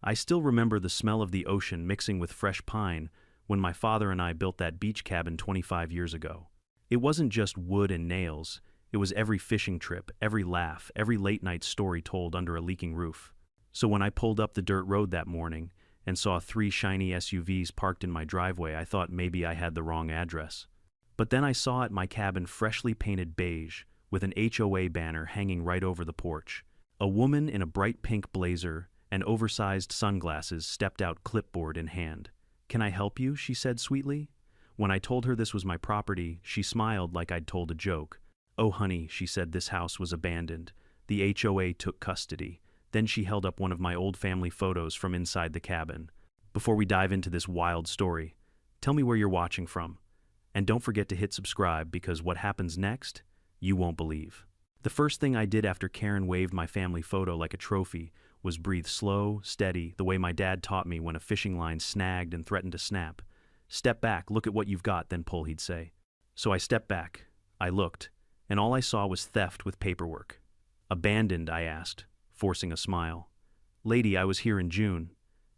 I still remember the smell of the ocean mixing with fresh pine when my father and I built that beach cabin 25 years ago. It wasn't just wood and nails, it was every fishing trip, every laugh, every late-night story told under a leaking roof. So when I pulled up the dirt road that morning and saw 3 shiny SUVs parked in my driveway, I thought maybe I had the wrong address. But then I saw at my cabin freshly painted beige, with an HOA banner hanging right over the porch. A woman in a bright pink blazer and oversized sunglasses stepped out, clipboard in hand. "Can I help you?" she said sweetly. When I told her this was my property, she smiled like I'd told a joke. "Oh honey," she said, "this house was abandoned. The HOA took custody." Then she held up one of my old family photos from inside the cabin. "Before we dive into this wild story, tell me where you're watching from. And don't forget to hit subscribe, because what happens next, you won't believe." The first thing I did after Karen waved my family photo like a trophy was breathe slow, steady, the way my dad taught me when a fishing line snagged and threatened to snap. "Step back, look at what you've got, then pull," he'd say. So I stepped back. I looked, and all I saw was theft with paperwork. "Abandoned?" I asked, forcing a smile. "Lady, I was here in June.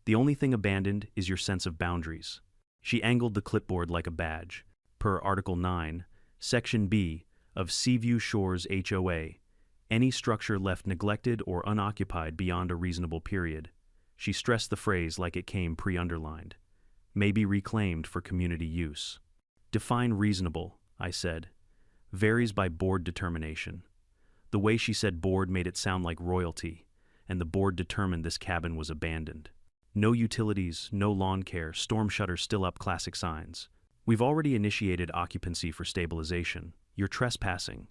The only thing abandoned is your sense of boundaries." She angled the clipboard like a badge. Per Article 9, Section B of Seaview Shores HOA, any structure left neglected or unoccupied beyond a reasonable period. She stressed the phrase like it came pre-underlined. "May be reclaimed for community use." "Define reasonable," I said. "Varies by board determination." The way she said board made it sound like royalty, and the board determined this cabin was abandoned. No utilities, no lawn care, storm shutters still up, classic signs. "We've already initiated occupancy for stabilization. You're trespassing."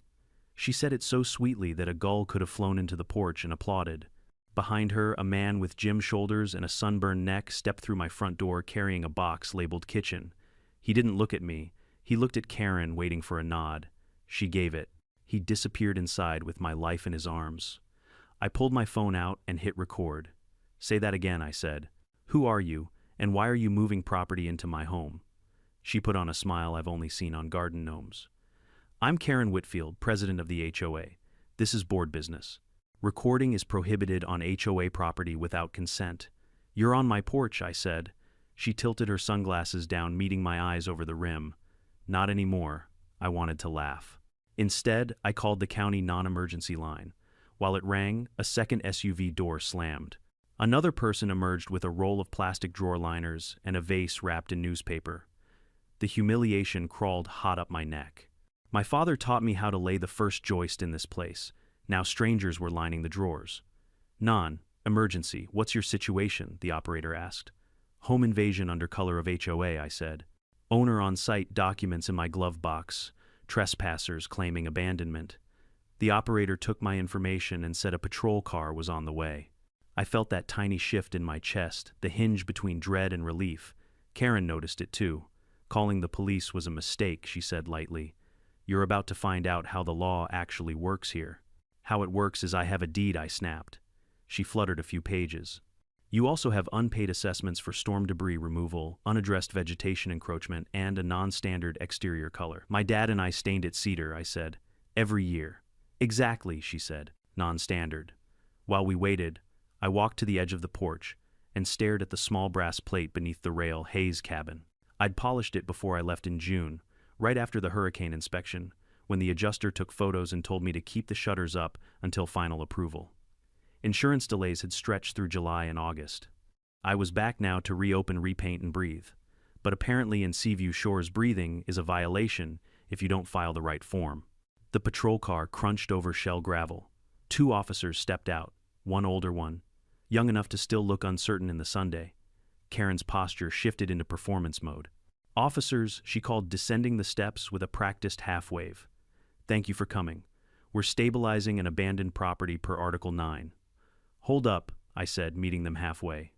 She said it so sweetly that a gull could have flown into the porch and applauded. Behind her, a man with gym shoulders and a sunburned neck stepped through my front door carrying a box labeled kitchen. He didn't look at me. He looked at Karen, waiting for a nod. She gave it. He disappeared inside with my life in his arms. I pulled my phone out and hit record. "Say that again," I said. "Who are you, and why are you moving property into my home?" She put on a smile I've only seen on garden gnomes. "I'm Karen Whitfield, president of the HOA. This is board business. Recording is prohibited on HOA property without consent." "You're on my porch," I said. She tilted her sunglasses down, meeting my eyes over the rim. "Not anymore." I wanted to laugh. Instead, I called the county non-emergency line. While it rang, a second SUV door slammed. Another person emerged with a roll of plastic drawer liners and a vase wrapped in newspaper. The humiliation crawled hot up my neck. My father taught me how to lay the first joist in this place. Now strangers were lining the drawers. "Non-emergency, what's your situation?" the operator asked. "Home invasion under color of HOA," I said. "Owner on site, documents in my glove box. Trespassers claiming abandonment." The operator took my information and said a patrol car was on the way. I felt that tiny shift in my chest, the hinge between dread and relief. Karen noticed it too. "Calling the police was a mistake," she said lightly. "You're about to find out how the law actually works here." "How it works is I have a deed," I snapped. She fluttered a few pages. "You also have unpaid assessments for storm debris removal, unaddressed vegetation encroachment, and a non-standard exterior color. My dad and I stained it cedar," I said. "Every year." "Exactly," she said. "Non-standard." While we waited, I walked to the edge of the porch and stared at the small brass plate beneath the rail, "Hayes Cabin." I'd polished it before I left in June, right after the hurricane inspection, when the adjuster took photos and told me to keep the shutters up until final approval. Insurance delays had stretched through July and August. I was back now to reopen, repaint, and breathe. But apparently in Seaview Shores, breathing is a violation if you don't file the right form. The patrol car crunched over shell gravel. 2 officers stepped out, one older one, young enough to still look uncertain in the Sunday. Karen's posture shifted into performance mode. "Officers," she called, descending the steps with a practiced half-wave. "Thank you for coming. We're stabilizing an abandoned property per Article 9. "Hold up," I said, meeting them halfway.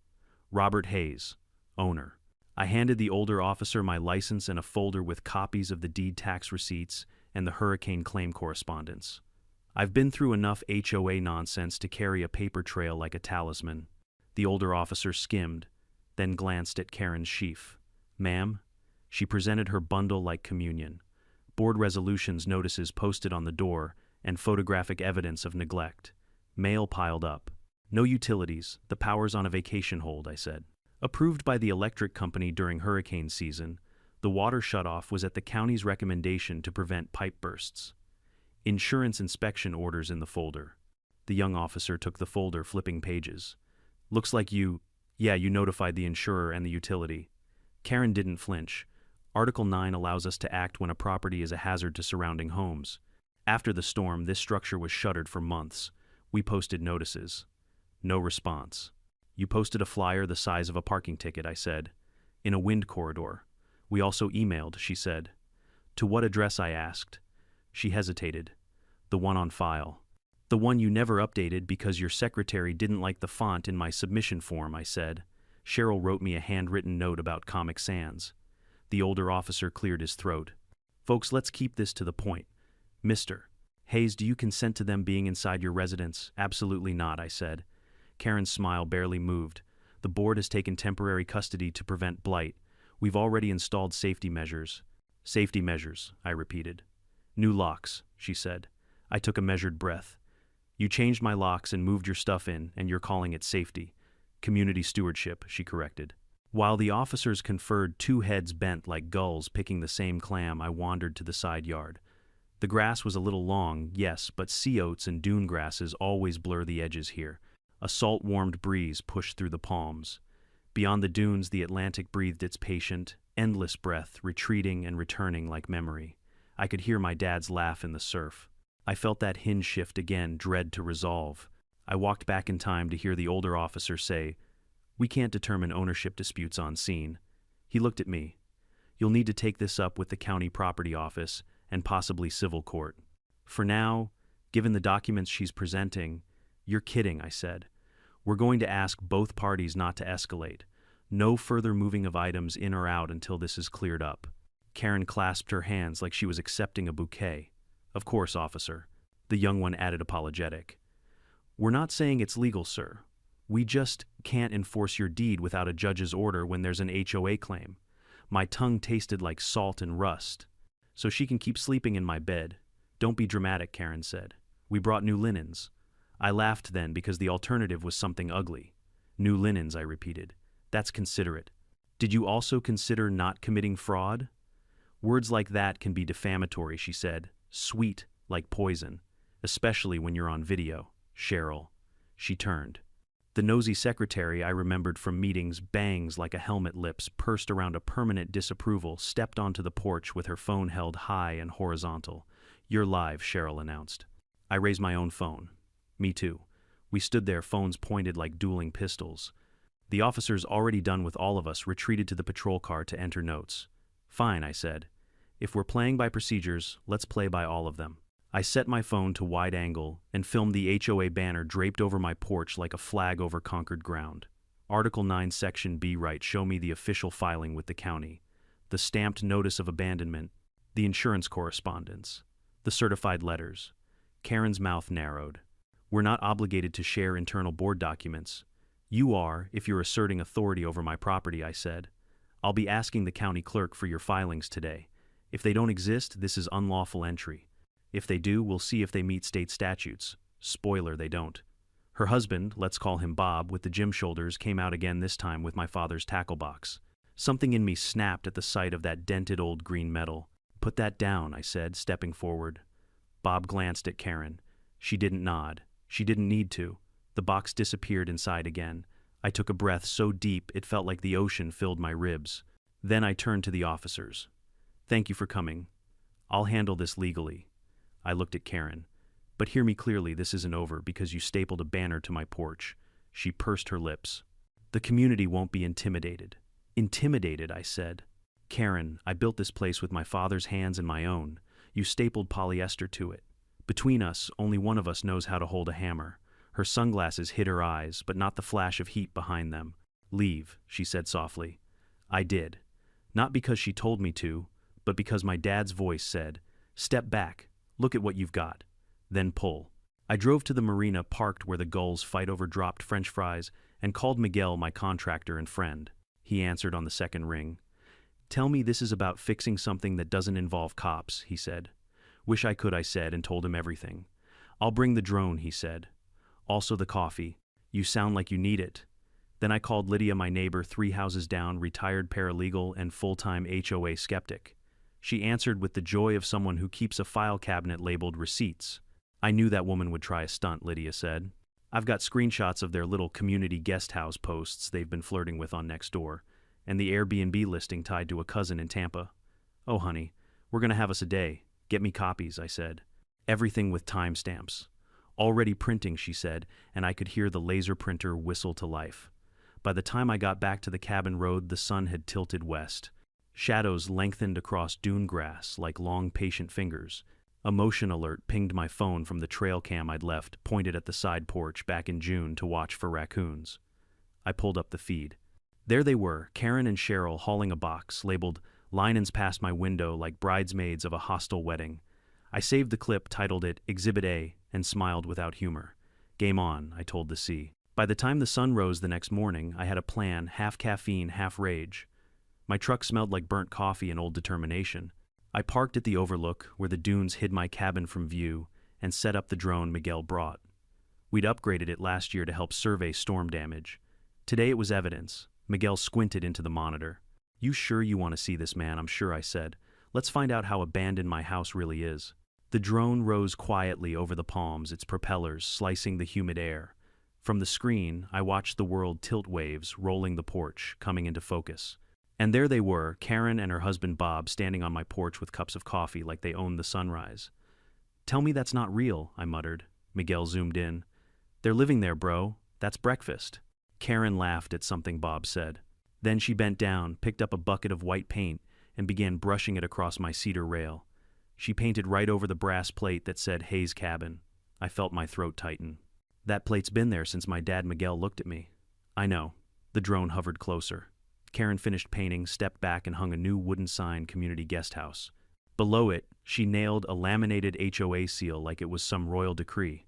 "Robert Hayes, owner." I handed the older officer my license and a folder with copies of the deed, tax receipts, and the hurricane claim correspondence. "I've been through enough HOA nonsense to carry a paper trail like a talisman." The older officer skimmed, then glanced at Karen's sheaf. "Ma'am?" She presented her bundle like communion. Board resolutions, notices posted on the door, and photographic evidence of neglect. Mail piled up. No utilities, the power's on a vacation hold, I said. Approved by the electric company during hurricane season, the water shutoff was at the county's recommendation to prevent pipe bursts. Insurance inspection orders in the folder. The young officer took the folder, flipping pages. Looks like you notified the insurer and the utility. Karen didn't flinch. Article 9 allows us to act when a property is a hazard to surrounding homes. After the storm, this structure was shuttered for months. We posted notices. No response. You posted a flyer the size of a parking ticket, I said. In a wind corridor. We also emailed, she said. To what address, I asked. She hesitated. The one on file. The one you never updated because your secretary didn't like the font in my submission form, I said. Cheryl wrote me a handwritten note about Comic Sans. The older officer cleared his throat. Folks, let's keep this to the point. Mr. Hayes, do you consent to them being inside your residence? Absolutely not, I said. Karen's smile barely moved. The board has taken temporary custody to prevent blight. We've already installed safety measures. Safety measures, I repeated. New locks, she said. I took a measured breath. You changed my locks and moved your stuff in, and you're calling it safety. Community stewardship, she corrected. While the officers conferred, two heads bent like gulls picking the same clam, I wandered to the side yard. The grass was a little long, yes, but sea oats and dune grasses always blur the edges here. A salt-warmed breeze pushed through the palms. Beyond the dunes, the Atlantic breathed its patient, endless breath, retreating and returning like memory. I could hear my dad's laugh in the surf. I felt that hinge shift again, dread to resolve. I walked back in time to hear the older officer say, "We can't determine ownership disputes on scene." He looked at me. "You'll need to take this up with the county property office and possibly civil court. For now, given the documents she's presenting..." "You're kidding," I said. "We're going to ask both parties not to escalate. No further moving of items in or out until this is cleared up." Karen clasped her hands like she was accepting a bouquet. "Of course, officer." The young one added, apologetic. "We're not saying it's legal, sir. We just can't enforce your deed without a judge's order when there's an HOA claim." My tongue tasted like salt and rust. "So she can keep sleeping in my bed." "Don't be dramatic," Karen said. "We brought new linens." I laughed then because the alternative was something ugly. "New linens," I repeated. "That's considerate. Did you also consider not committing fraud?" "Words like that can be defamatory," she said. "Sweet, like poison. Especially when you're on video, Cheryl." She turned. The nosy secretary I remembered from meetings, bangs like a helmet, lips pursed around a permanent disapproval, stepped onto the porch with her phone held high and horizontal. "You're live," Cheryl announced. I raised my own phone. Me too. We stood there, phones pointed like dueling pistols. The officers, already done with all of us, retreated to the patrol car to enter notes. "Fine," I said. "If we're playing by procedures, let's play by all of them." I set my phone to wide angle and filmed the HOA banner draped over my porch like a flag over conquered ground. Article 9, Section B, right, show me the official filing with the county, the stamped notice of abandonment, the insurance correspondence, the certified letters. Karen's mouth narrowed. "We're not obligated to share internal board documents." "You are, if you're asserting authority over my property," I said. "I'll be asking the county clerk for your filings today. If they don't exist, this is unlawful entry. If they do, we'll see if they meet state statutes. Spoiler, they don't." Her husband, let's call him Bob, with the gym shoulders, came out again, this time with my father's tackle box. Something in me snapped at the sight of that dented old green metal. "Put that down," I said, stepping forward. Bob glanced at Karen. She didn't nod. She didn't need to. The box disappeared inside again. I took a breath so deep it felt like the ocean filled my ribs. Then I turned to the officers. "Thank you for coming. I'll handle this legally." I looked at Karen. "But hear me clearly, this isn't over because you stapled a banner to my porch." She pursed her lips. "The community won't be intimidated." "Intimidated," I said. "Karen, I built this place with my father's hands and my own. You stapled polyester to it. Between us, only one of us knows how to hold a hammer." Her sunglasses hid her eyes, but not the flash of heat behind them. "Leave," she said softly. I did. Not because she told me to, but because my dad's voice said, "Step back. Look at what you've got. Then pull." I drove to the marina, parked where the gulls fight over dropped French fries, and called Miguel, my contractor and friend. He answered on the second ring. "Tell me this is about fixing something that doesn't involve cops," he said. "Wish I could," I said, and told him everything. "I'll bring the drone," he said. "Also the coffee." You sound like you need it. Then I called Lydia, my neighbor, 3 houses down, retired paralegal and full-time HOA skeptic. She answered with the joy of someone who keeps a file cabinet labeled receipts. I knew that woman would try a stunt, Lydia said. I've got screenshots of their little community guest house posts they've been flirting with on Nextdoor, and the Airbnb listing tied to a cousin in Tampa. Oh, honey, we're gonna have us a day. Get me copies, I said. Everything with timestamps. Already printing, she said, and I could hear the laser printer whistle to life. By the time I got back to the cabin road, the sun had tilted west. Shadows lengthened across dune grass like long, patient fingers. A motion alert pinged my phone from the trail cam I'd left, pointed at the side porch back in June to watch for raccoons. I pulled up the feed. There they were, Karen and Cheryl hauling a box labeled "Linens past my window like bridesmaids of a hostile wedding." I saved the clip, titled it Exhibit A, and smiled without humor. Game on, I told the sea. By the time the sun rose the next morning, I had a plan, half caffeine, half rage. My truck smelled like burnt coffee and old determination. I parked at the overlook, where the dunes hid my cabin from view, and set up the drone Miguel brought. We'd upgraded it last year to help survey storm damage. Today it was evidence. Miguel squinted into the monitor. "You sure you want to see this, man?" "I'm sure," I said. "Let's find out how abandoned my house really is." The drone rose quietly over the palms, its propellers slicing the humid air. From the screen, I watched the world tilt waves rolling the porch, coming into focus. And there they were, Karen and her husband Bob, standing on my porch with cups of coffee like they owned the sunrise. "Tell me that's not real," I muttered. Miguel zoomed in. "They're living there, bro. That's breakfast." Karen laughed at something Bob said. Then she bent down, picked up a bucket of white paint, and began brushing it across my cedar rail. She painted right over the brass plate that said Hayes Cabin. I felt my throat tighten. "That plate's been there since my dad Miguel looked at me." "I know." The drone hovered closer. Karen finished painting, stepped back, and hung a new wooden sign, Community Guest House. Below it, she nailed a laminated HOA seal like it was some royal decree.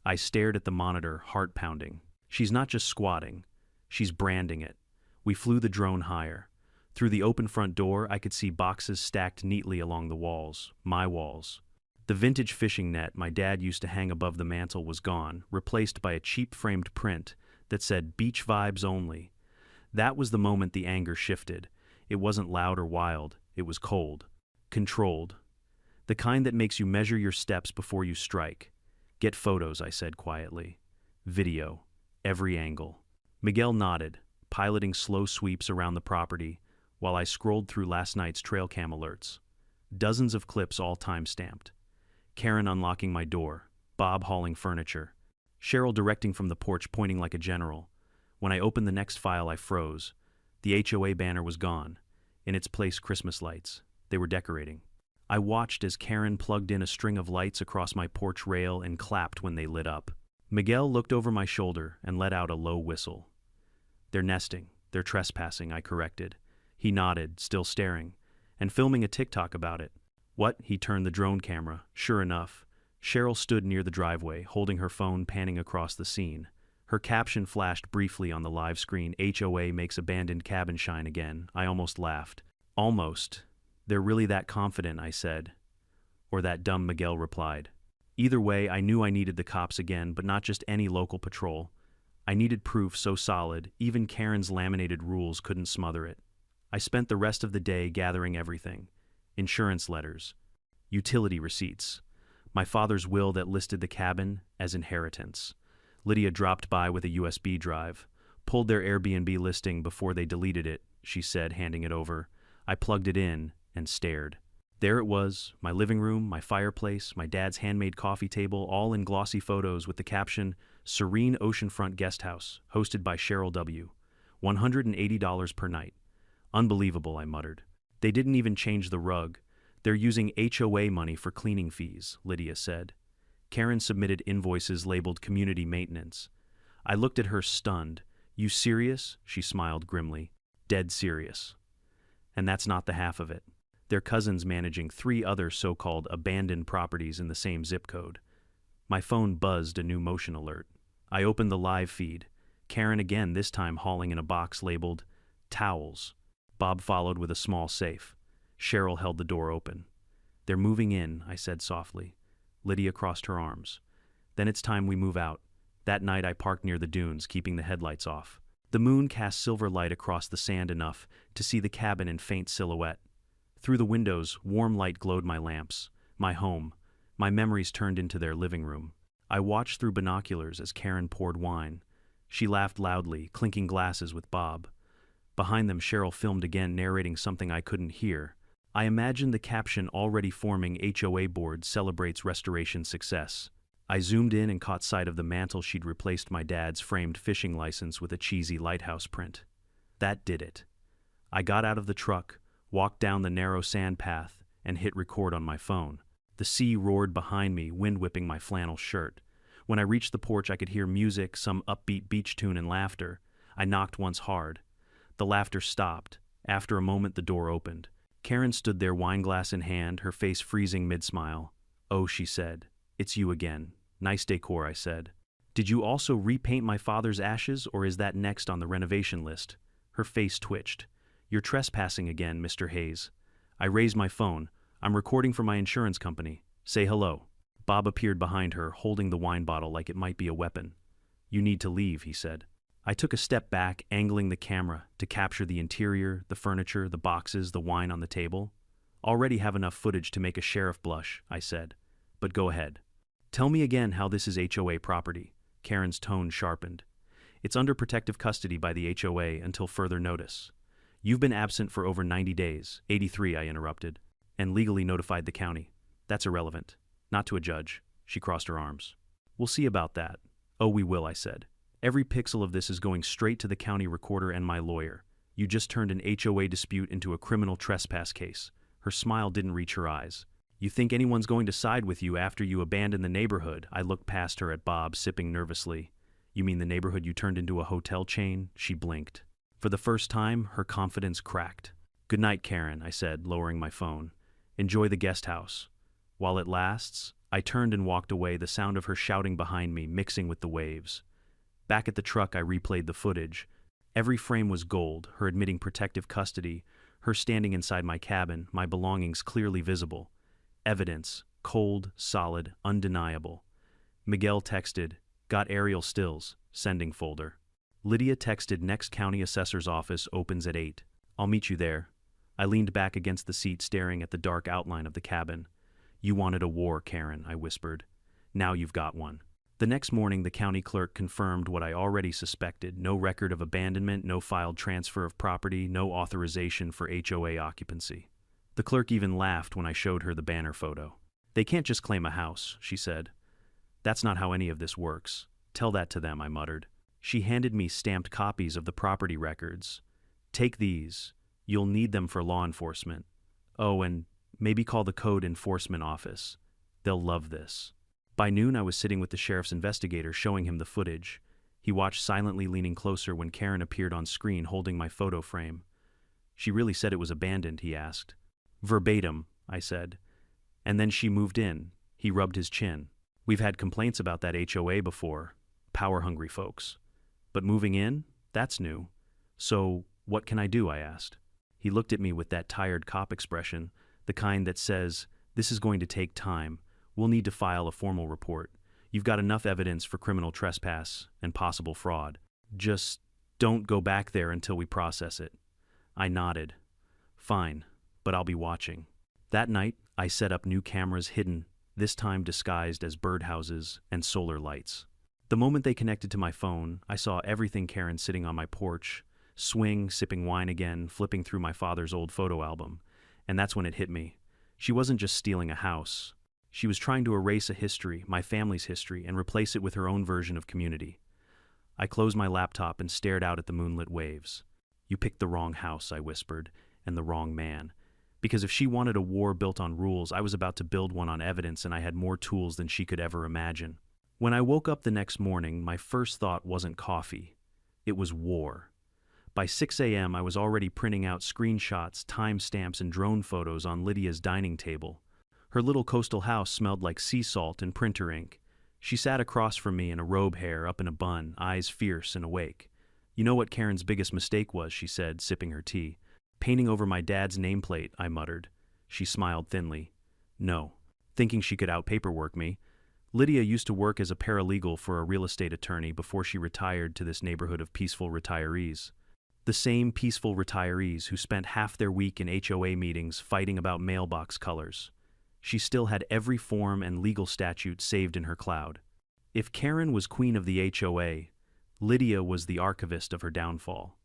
I stared at the monitor, heart pounding. She's not just squatting, she's branding it. We flew the drone higher. Through the open front door, I could see boxes stacked neatly along the walls, my walls. The vintage fishing net my dad used to hang above the mantel was gone, replaced by a cheap framed print that said "Beach Vibes Only." That was the moment the anger shifted. It wasn't loud or wild, it was cold. Controlled. The kind that makes you measure your steps before you strike. "Get photos," I said quietly. "Video. Every angle." Miguel nodded, piloting slow sweeps around the property, while I scrolled through last night's trail cam alerts. Dozens of clips, all time-stamped. Karen unlocking my door, Bob hauling furniture, Cheryl directing from the porch, pointing like a general. When I opened the next file, I froze. The HOA banner was gone. In its place, Christmas lights. They were decorating. I watched as Karen plugged in a string of lights across my porch rail and clapped when they lit up. Miguel looked over my shoulder and let out a low whistle. "They're nesting. They're trespassing," I corrected. He nodded, still staring, and filming a TikTok about it. "What?" He turned the drone camera. Sure enough, Cheryl stood near the driveway, holding her phone, panning across the scene. Her caption flashed briefly on the live screen, "HOA makes abandoned cabin shine again." I almost laughed. "Almost. They're really that confident," I said. Or that dumb, Miguel replied. Either way, I knew I needed the cops again, but not just any local patrol. I needed proof so solid, even Karen's laminated rules couldn't smother it. I spent the rest of the day gathering everything. Insurance letters, utility receipts, my father's will that listed the cabin as inheritance. Lydia dropped by with a USB drive, pulled their Airbnb listing before they deleted it, she said, handing it over. I plugged it in and stared. There it was, my living room, my fireplace, my dad's handmade coffee table, all in glossy photos with the caption, "Serene Oceanfront Guest House, hosted by Cheryl W. $180 per night." "Unbelievable," I muttered. "They didn't even change the rug. They're using HOA money for cleaning fees," Lydia said. Karen submitted invoices labeled community maintenance. I looked at her stunned. "You serious?" She smiled grimly. "Dead serious." And that's not the half of it. Their cousins managing 3 other so-called abandoned properties in the same zip code. My phone buzzed a new motion alert. I opened the live feed. Karen again, this time hauling in a box labeled towels. Bob followed with a small safe. Cheryl held the door open. "They're moving in," I said softly. Lydia crossed her arms. "Then it's time we move out. That night I parked near the dunes, keeping the headlights off. The moon cast silver light across the sand enough to see the cabin in faint silhouette. Through the windows, warm light glowed my lamps, my home. My memories turned into their living room. I watched through binoculars as Karen poured wine. She laughed loudly, clinking glasses with Bob. Behind them, Cheryl filmed again, narrating something I couldn't hear. I imagined the caption already forming: HOA board celebrates restoration success. I zoomed in and caught sight of the mantle she'd replaced my dad's framed fishing license with a cheesy lighthouse print. That did it. I got out of the truck, walked down the narrow sand path, and hit record on my phone. The sea roared behind me, wind whipping my flannel shirt. When I reached the porch, I could hear music, some upbeat beach tune, and laughter. I knocked once hard. The laughter stopped. After a moment, the door opened. Karen stood there, wineglass in hand, her face freezing mid-smile. "Oh," she said, "it's you again. Nice decor," I said. "Did you also repaint my father's ashes, or is that next on the renovation list?" Her face twitched. "You're trespassing again, Mr. Hayes." I raised my phone. "I'm recording for my insurance company. Say hello." Bob appeared behind her, holding the wine bottle like it might be a weapon. "You need to leave," he said. I took a step back, angling the camera to capture the interior, the furniture, the boxes, the wine on the table. "Already have enough footage to make a sheriff blush," I said. "But go ahead. Tell me again how this is HOA property." Karen's tone sharpened. "It's under protective custody by the HOA until further notice. You've been absent for over 90 days. 83, I interrupted. "And legally notified the county." "That's irrelevant. Not to a judge." She crossed her arms. "We'll see about that." "Oh, we will," I said. "Every pixel of this is going straight to the county recorder and my lawyer. You just turned an HOA dispute into a criminal trespass case." Her smile didn't reach her eyes. "You think anyone's going to side with you after you abandon the neighborhood?" I looked past her at Bob, sipping nervously. "You mean the neighborhood you turned into a hotel chain?" She blinked. For the first time, her confidence cracked. "Good night, Karen," I said, lowering my phone. "Enjoy the guest house. While it lasts." I turned and walked away, the sound of her shouting behind me mixing with the waves. Back at the truck, I replayed the footage. Every frame was gold, her admitting protective custody, her standing inside my cabin, my belongings clearly visible. Evidence, cold, solid, undeniable. Miguel texted, "Got aerial stills, sending folder." Lydia texted, "Next county assessor's office opens at 8. I'll meet you there." I leaned back against the seat, staring at the dark outline of the cabin. "You wanted a war, Karen," I whispered. "Now you've got one." The next morning, the county clerk confirmed what I already suspected: no record of abandonment, no filed transfer of property, no authorization for HOA occupancy. The clerk even laughed when I showed her the banner photo. "They can't just claim a house," she said. "That's not how any of this works. Tell that to them," I muttered. She handed me stamped copies of the property records. "Take these. You'll need them for law enforcement. Oh, and maybe call the code enforcement office. They'll love this." By noon, I was sitting with the sheriff's investigator, showing him the footage. He watched silently, leaning closer when Karen appeared on screen holding my photo frame. "She really said it was abandoned?" he asked. "Verbatim," I said. "And then she moved in." He rubbed his chin. "We've had complaints about that HOA before. Power-hungry folks. But moving in? That's new. So, what can I do?" I asked. He looked at me with that tired cop expression, the kind that says, "This is going to take time. We'll need to file a formal report. You've got enough evidence for criminal trespass and possible fraud. Just don't go back there until we process it." I nodded. "Fine, but I'll be watching." That night, I set up new cameras hidden, this time disguised as birdhouses and solar lights. The moment they connected to my phone, I saw everything: Karen sitting on my porch, swing, sipping wine again, flipping through my father's old photo album. And that's when it hit me. She wasn't just stealing a house. She was trying to erase a history, my family's history, and replace it with her own version of community. I closed my laptop and stared out at the moonlit waves. "You picked the wrong house," I whispered, "and the wrong man. Because if she wanted a war built on rules, I was about to build one on evidence, and I had more tools than she could ever imagine." When I woke up the next morning, my first thought wasn't coffee. It was war. By 6 a.m., I was already printing out screenshots, timestamps, and drone photos on Lydia's dining table. Her little coastal house smelled like sea salt and printer ink. She sat across from me in a robe, hair up in a bun, eyes fierce and awake. "You know what Karen's biggest mistake was?" she said, sipping her tea. "Painting over my dad's nameplate," I muttered. She smiled thinly. "No." Thinking she could out-paperwork me. Lydia used to work as a paralegal for a real estate attorney before she retired to this neighborhood of peaceful retirees. The same peaceful retirees who spent half their week in HOA meetings fighting about mailbox colors. She still had every form and legal statute saved in her cloud. If Karen was queen of the HOA, Lydia was the archivist of her downfall.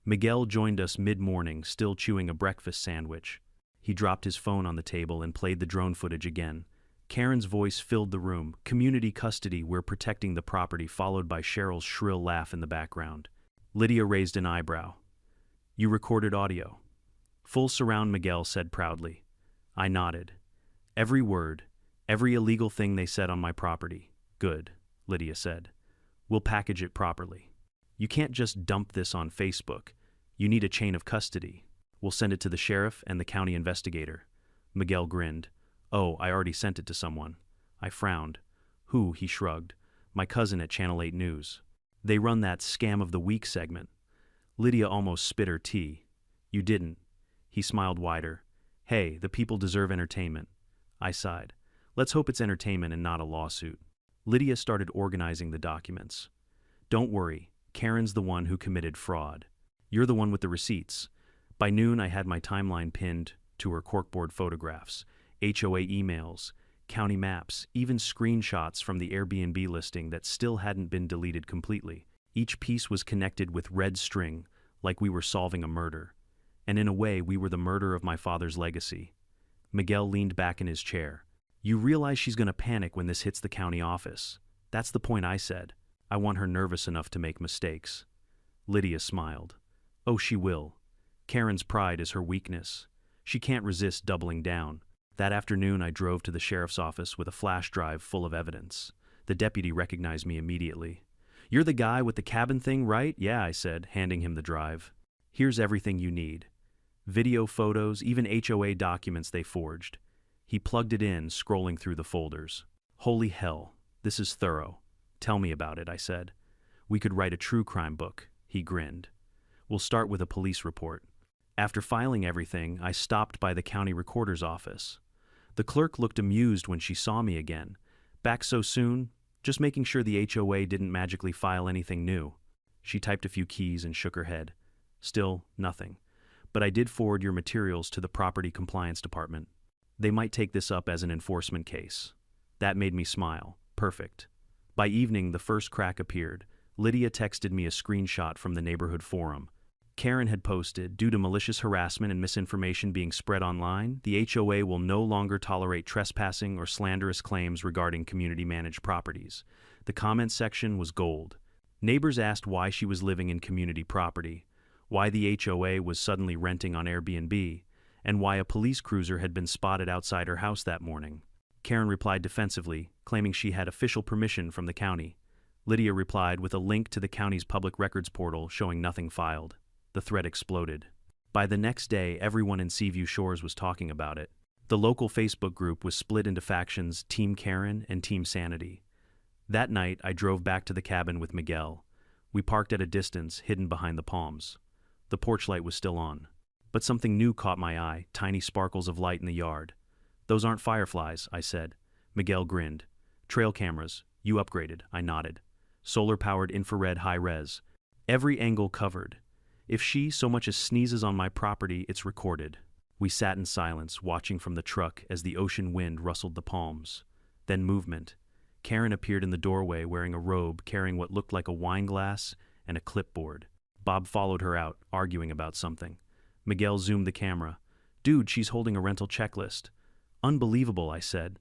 Miguel joined us mid-morning, still chewing a breakfast sandwich. He dropped his phone on the table and played the drone footage again. Karen's voice filled the room. Community custody, we're protecting the property, followed by Cheryl's shrill laugh in the background. Lydia raised an eyebrow. You recorded audio. Full surround, Miguel said proudly. I nodded. Every word, every illegal thing they said on my property. Good, Lydia said. We'll package it properly. You can't just dump this on Facebook. You need a chain of custody. We'll send it to the sheriff and the county investigator. Miguel grinned. Oh, I already sent it to someone. I frowned. Who? He shrugged. My cousin at Channel 8 News. They run that Scam of the Week segment. Lydia almost spit her tea. You didn't. He smiled wider. Hey, the people deserve entertainment. I sighed. Let's hope it's entertainment and not a lawsuit. Lydia started organizing the documents. Don't worry, Karen's the one who committed fraud. You're the one with the receipts. By noon, I had my timeline pinned to her corkboard photographs, HOA emails, county maps, even screenshots from the Airbnb listing that still hadn't been deleted completely. Each piece was connected with red string, like we were solving a murder. And in a way, we were the murder of my father's legacy. Miguel leaned back in his chair. You realize she's going to panic when this hits the county office. That's the point, I said. I want her nervous enough to make mistakes. Lydia smiled. Oh, she will. Karen's pride is her weakness. She can't resist doubling down. That afternoon, I drove to the sheriff's office with a flash drive full of evidence. The deputy recognized me immediately. You're the guy with the cabin thing, right? Yeah, I said, handing him the drive. Here's everything you need. Video, photos, even HOA documents they forged. He plugged it in, scrolling through the folders. Holy hell, this is thorough. Tell me about it, I said. We could write a true crime book, he grinned. We'll start with a police report. After filing everything, I stopped by the county recorder's office. The clerk looked amused when she saw me again. Back so soon? Just making sure the HOA didn't magically file anything new. She typed a few keys and shook her head. Still, nothing. But I did forward your materials to the property compliance department. They might take this up as an enforcement case. That made me smile. Perfect. By evening, the first crack appeared. Lydia texted me a screenshot from the neighborhood forum. Karen had posted, due to malicious harassment and misinformation being spread online, the HOA will no longer tolerate trespassing or slanderous claims regarding community-managed properties. The comment section was gold. Neighbors asked why she was living in community property, why the HOA was suddenly renting on Airbnb, and why a police cruiser had been spotted outside her house that morning. Karen replied defensively, claiming she had official permission from the county. Lydia replied with a link to the county's public records portal showing nothing filed. The thread exploded. By the next day, everyone in Seaview Shores was talking about it. The local Facebook group was split into factions, Team Karen and Team Sanity. That night, I drove back to the cabin with Miguel. We parked at a distance, hidden behind the palms. The porch light was still on. But something new caught my eye, tiny sparkles of light in the yard. Those aren't fireflies, I said. Miguel grinned. Trail cameras. You upgraded, I nodded. Solar-powered infrared high-res. Every angle covered. If she so much as sneezes on my property, it's recorded. We sat in silence, watching from the truck as the ocean wind rustled the palms. Then movement. Karen appeared in the doorway wearing a robe, carrying what looked like a wine glass and a clipboard. Bob followed her out, arguing about something. Miguel zoomed the camera. Dude, she's holding a rental checklist. Unbelievable, I said.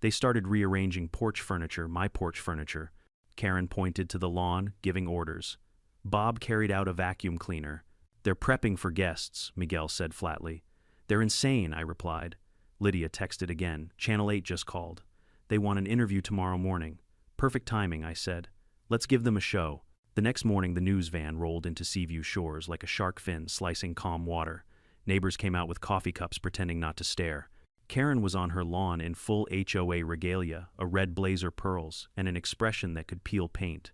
They started rearranging porch furniture, my porch furniture. Karen pointed to the lawn, giving orders. Bob carried out a vacuum cleaner. They're prepping for guests, Miguel said flatly. They're insane, I replied. Lydia texted again. Channel 8 just called. They want an interview tomorrow morning. Perfect timing, I said. Let's give them a show. The next morning, the news van rolled into Seaview Shores like a shark fin slicing calm water. Neighbors came out with coffee cups pretending not to stare. Karen was on her lawn in full HOA regalia, a red blazer pearls, and an expression that could peel paint.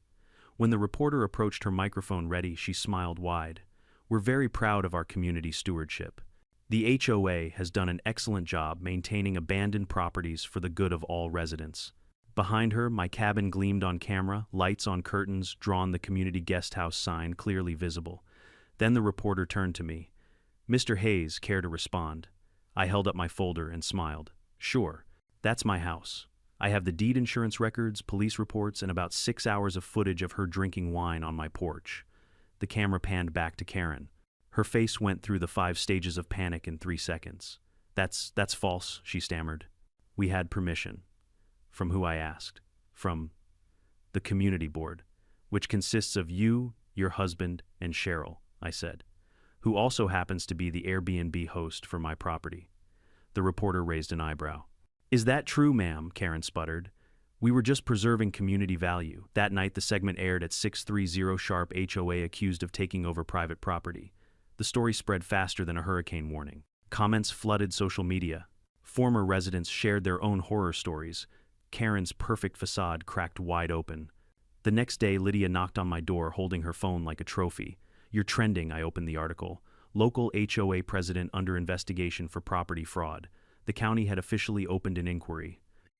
When the reporter approached her microphone ready, she smiled wide. We're very proud of our community stewardship. The HOA has done an excellent job maintaining abandoned properties for the good of all residents. Behind her, my cabin gleamed on camera, lights on curtains, drawn the community guest house sign clearly visible. Then the reporter turned to me. "Mr. Hayes, care to respond?" I held up my folder and smiled. "Sure. That's my house. I have the deed insurance records, police reports, and about 6 hours of footage of her drinking wine on my porch." The camera panned back to Karen. Her face went through the 5 stages of panic in 3 seconds. That's false," she stammered. "We had permission." "From who?" I asked. "From the community board, which consists of you, your husband, and Cheryl," I said, "who also happens to be the Airbnb host for my property." The reporter raised an eyebrow. "Is that true, ma'am?" Karen sputtered. "We were just preserving community value." That night the segment aired at 6:30 sharp. HOA accused of taking over private property. The story spread faster than a hurricane warning. Comments flooded social media. Former residents shared their own horror stories. Karen's perfect facade cracked wide open. The next day, Lydia knocked on my door holding her phone like a trophy. "You're trending," I opened the article. "Local HOA president under investigation for property fraud. The county had officially opened an inquiry."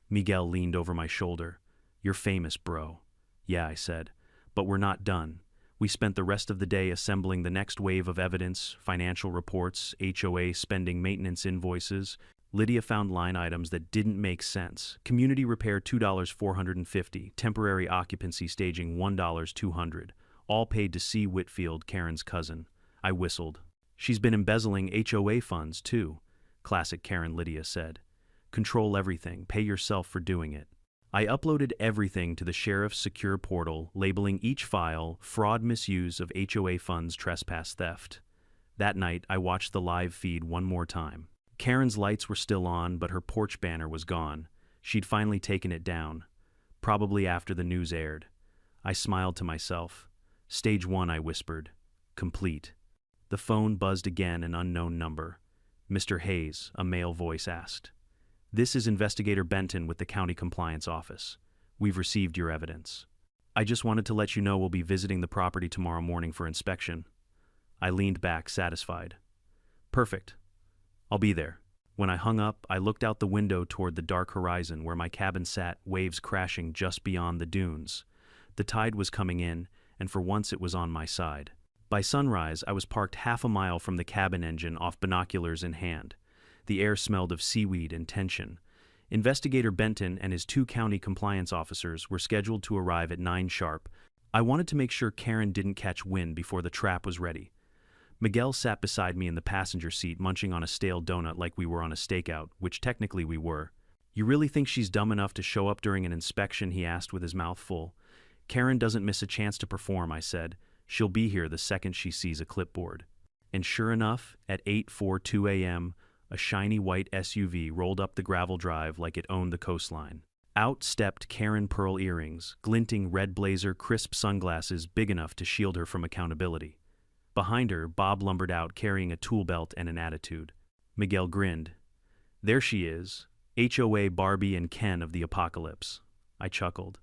Miguel leaned over my shoulder. "You're famous, bro." "Yeah," I said. "But we're not done." We spent the rest of the day assembling the next wave of evidence, financial reports, HOA spending maintenance invoices. Lydia found line items that didn't make sense. Community repair $2.450, temporary occupancy staging $1.200, all paid to C. Whitfield, Karen's cousin. I whistled. "She's been embezzling HOA funds, too." Classic Karen, Lydia said. "Control everything, pay yourself for doing it." I uploaded everything to the sheriff's secure portal, labeling each file fraud, misuse of HOA funds, trespass, theft. That night, I watched the live feed one more time. Karen's lights were still on, but her porch banner was gone. She'd finally taken it down, probably after the news aired. I smiled to myself. "Stage 1, I whispered. Complete." The phone buzzed again, an unknown number. "Mr. Hayes," a male voice asked. "This is Investigator Benton with the County Compliance Office. We've received your evidence. I just wanted to let you know we'll be visiting the property tomorrow morning for inspection." I leaned back, satisfied. "Perfect. I'll be there." When I hung up, I looked out the window toward the dark horizon where my cabin sat, waves crashing just beyond the dunes. The tide was coming in, and for once it was on my side. By sunrise, I was parked half a mile from the cabin engine, off, binoculars in hand. The air smelled of seaweed and tension. Investigator Benton and his 2 county compliance officers were scheduled to arrive at 9 sharp. I wanted to make sure Karen didn't catch wind before the trap was ready. Miguel sat beside me in the passenger seat, munching on a stale donut like we were on a stakeout, which technically we were. "You really think she's dumb enough to show up during an inspection?" he asked with his mouth full. "Karen doesn't miss a chance to perform," I said. "She'll be here the second she sees a clipboard." And sure enough, at 8:42 a.m., a shiny white SUV rolled up the gravel drive like it owned the coastline. Out stepped Karen, pearl earrings, glinting red blazer, crisp sunglasses big enough to shield her from accountability. Behind her, Bob lumbered out carrying a tool belt and an attitude. Miguel grinned. "There she is, HOA Barbie and Ken of the apocalypse." I chuckled.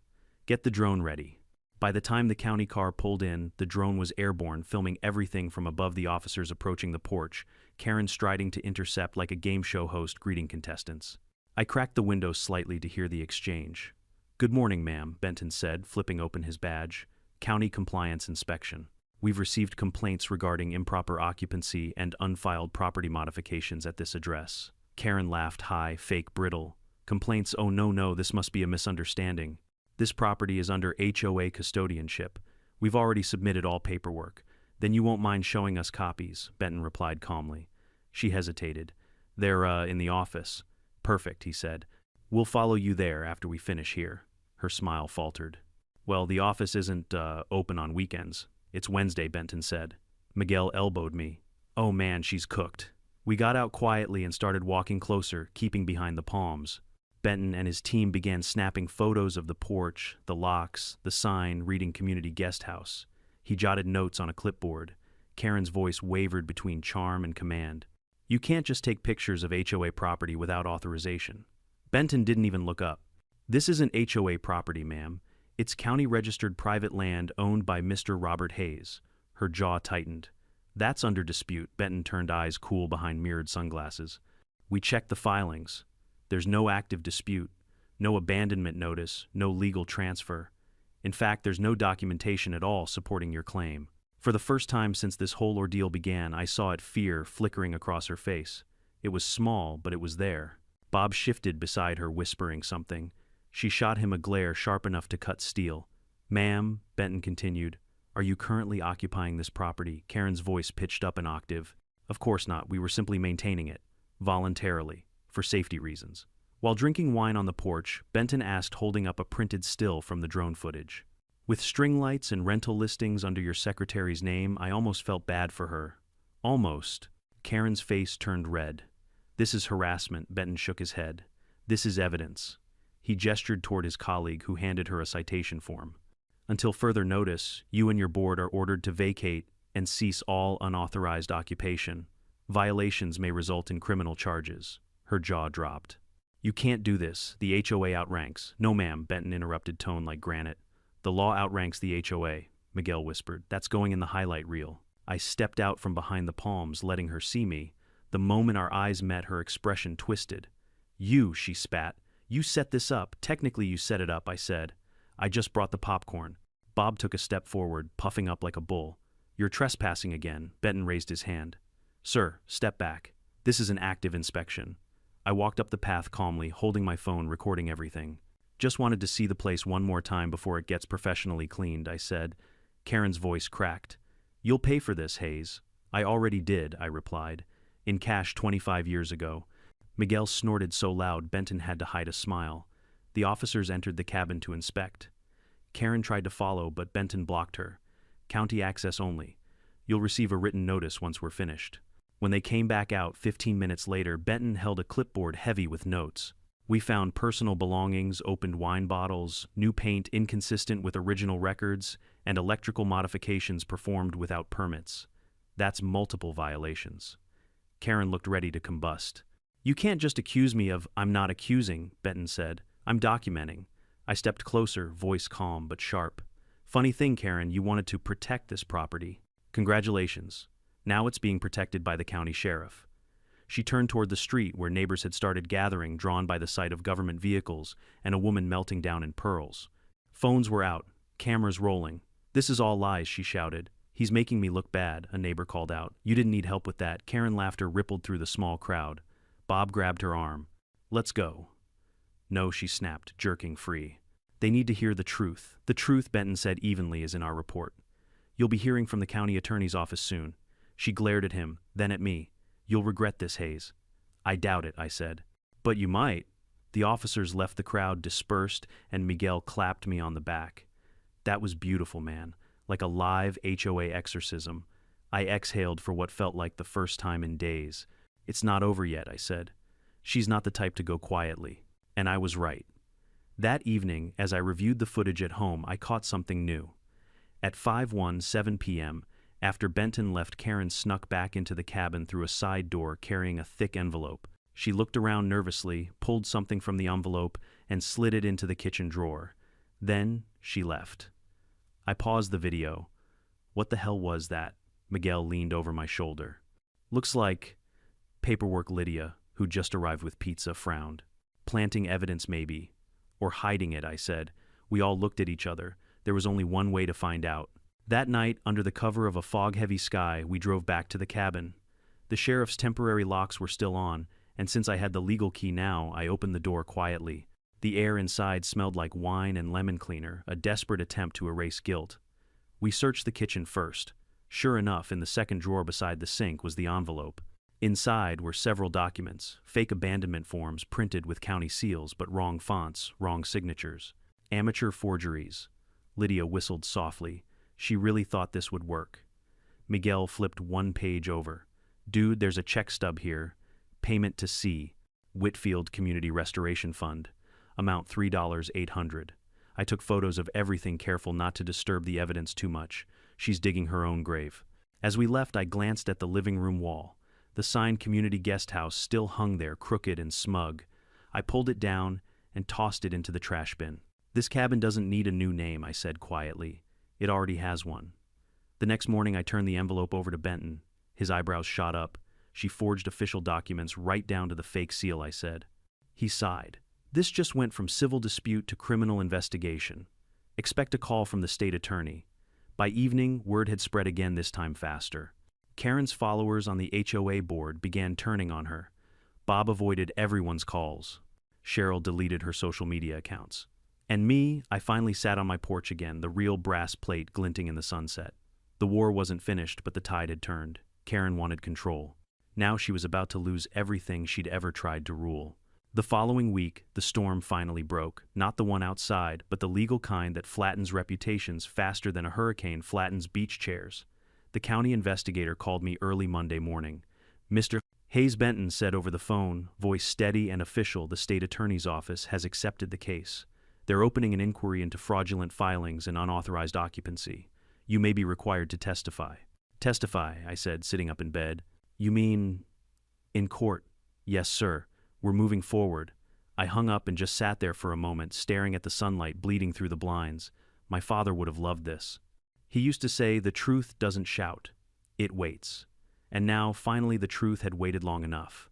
"Get the drone ready." By the time the county car pulled in, the drone was airborne, filming everything from above the officers approaching the porch, Karen striding to intercept like a game show host greeting contestants. I cracked the window slightly to hear the exchange. "Good morning, ma'am," Benton said, flipping open his badge. "County Compliance Inspection. We've received complaints regarding improper occupancy and unfiled property modifications at this address." Karen laughed high, fake brittle. "Complaints? Oh no, this must be a misunderstanding. This property is under HOA custodianship. We've already submitted all paperwork. Then you won't mind showing us copies," Benton replied calmly. She hesitated. "They're, in the office." "Perfect," he said. "We'll follow you there after we finish here." Her smile faltered. "Well, the office isn't, open on weekends. It's Wednesday," Benton said. Miguel elbowed me. "Oh man, she's cooked." We got out quietly and started walking closer, keeping behind the palms. Benton and his team began snapping photos of the porch, the locks, the sign reading Community Guest House. He jotted notes on a clipboard. Karen's voice wavered between charm and command. "You can't just take pictures of HOA property without authorization." Benton didn't even look up. "This isn't HOA property, ma'am. It's county-registered private land owned by Mr. Robert Hayes." Her jaw tightened. "That's under dispute." Benton turned eyes cool behind mirrored sunglasses. "We checked the filings. There's no active dispute. No abandonment notice, no legal transfer. In fact, there's no documentation at all supporting your claim. For the first time since this whole ordeal began, I saw fear flickering across her face. It was small, but it was there. Bob shifted beside her, whispering something. She shot him a glare sharp enough to cut steel. "Ma'am," Benton continued, "are you currently occupying this property?" Karen's voice pitched up an octave. "Of course not. We were simply maintaining it. Voluntarily. For safety reasons." While drinking wine on the porch, Benton asked, holding up a printed still from the drone footage. "With string lights and rental listings under your secretary's name, I almost felt bad for her." "Almost." Karen's face turned red. "This is harassment," Benton shook his head. "This is evidence." He gestured toward his colleague, who handed her a citation form. "Until further notice, you and your board are ordered to vacate and cease all unauthorized occupation. Violations may result in criminal charges." Her jaw dropped. "You can't do this. The HOA outranks." "No, ma'am," Benton interrupted, tone like granite. "The law outranks the HOA," Miguel whispered. "That's going in the highlight reel." I stepped out from behind the palms, letting her see me. The moment our eyes met, her expression twisted. "You," she spat. "You set this up. Technically you set it up," I said. "I just brought the popcorn." Bob took a step forward, puffing up like a bull. "You're trespassing again." Benton raised his hand. "Sir, step back. This is an active inspection." I walked up the path calmly, holding my phone, recording everything. "Just wanted to see the place one more time before it gets professionally cleaned," I said. Karen's voice cracked. "You'll pay for this, Hayes." "I already did," I replied. "In cash 25 years ago." Miguel snorted so loud Benton had to hide a smile. The officers entered the cabin to inspect. Karen tried to follow, but Benton blocked her. "County access only. You'll receive a written notice once we're finished." When they came back out 15 minutes later, Benton held a clipboard heavy with notes. "We found personal belongings, opened wine bottles, new paint inconsistent with original records, and electrical modifications performed without permits. That's multiple violations." Karen looked ready to combust. "You can't just accuse me of—" "I'm not accusing," Benton said. "I'm documenting." I stepped closer, voice calm but sharp. "Funny thing, Karen, you wanted to protect this property. Congratulations. Now it's being protected by the county sheriff." She turned toward the street where neighbors had started gathering, drawn by the sight of government vehicles and a woman melting down in pearls. Phones were out, cameras rolling. "This is all lies," she shouted. "He's making me look bad," a neighbor called out. "You didn't need help with that." Karen's laughter rippled through the small crowd. Bob grabbed her arm. "Let's go." "No," she snapped, jerking free. "They need to hear the truth." "The truth," Benton said evenly, "is in our report. You'll be hearing from the county attorney's office soon." She glared at him, then at me. "You'll regret this, Hayes." "I doubt it," I said. "But you might." The officers left, the crowd dispersed, and Miguel clapped me on the back. "That was beautiful, man. Like a live HOA exorcism." I exhaled for what felt like the first time in days. "It's not over yet," I said. "She's not the type to go quietly." And I was right. That evening, as I reviewed the footage at home, I caught something new. At 5:17 p.m., after Benton left, Karen snuck back into the cabin through a side door carrying a thick envelope. She looked around nervously, pulled something from the envelope, and slid it into the kitchen drawer. Then she left. I paused the video. "What the hell was that?" Miguel leaned over my shoulder. "Looks like paperwork." Lydia, who just arrived with pizza, frowned. "Planting evidence, maybe. Or hiding it," I said. We all looked at each other. There was only one way to find out. That night, under the cover of a fog-heavy sky, we drove back to the cabin. The sheriff's temporary locks were still on, and since I had the legal key now, I opened the door quietly. The air inside smelled like wine and lemon cleaner, a desperate attempt to erase guilt. We searched the kitchen first. Sure enough, in the second drawer beside the sink was the envelope. Inside were several documents, fake abandonment forms printed with county seals but wrong fonts, wrong signatures. Amateur forgeries. Lydia whistled softly. She really thought this would work. Miguel flipped one page over. "Dude, there's a check stub here. Payment to C. Whitfield Community Restoration Fund. Amount $3,800. I took photos of everything, careful not to disturb the evidence too much. She's digging her own grave." As we left, I glanced at the living room wall. The sign "Community Guest House" still hung there, crooked and smug. I pulled it down and tossed it into the trash bin. "This cabin doesn't need a new name," I said quietly. "It already has one." The next morning, I turned the envelope over to Benton. His eyebrows shot up. "She forged official documents right down to the fake seal," I said. He sighed. This just went from civil dispute to criminal investigation. Expect a call from the state attorney. By evening, word had spread again, this time faster. Karen's followers on the HOA board began turning on her. Bob avoided everyone's calls. Cheryl deleted her social media accounts. And me, I finally sat on my porch again, the real brass plate glinting in the sunset. The war wasn't finished, but the tide had turned. Karen wanted control. Now she was about to lose everything she'd ever tried to rule. The following week, the storm finally broke, not the one outside, but the legal kind that flattens reputations faster than a hurricane flattens beach chairs. The county investigator called me early Monday morning. Mr. Hayes Benton said over the phone, voice steady and official, the state attorney's office has accepted the case. They're opening an inquiry into fraudulent filings and unauthorized occupancy. You may be required to testify. Testify, I said, sitting up in bed. You mean in court? Yes, sir. We're moving forward. I hung up and just sat there for a moment, staring at the sunlight bleeding through the blinds. My father would have loved this. He used to say, the truth doesn't shout, it waits. And now, finally, the truth had waited long enough.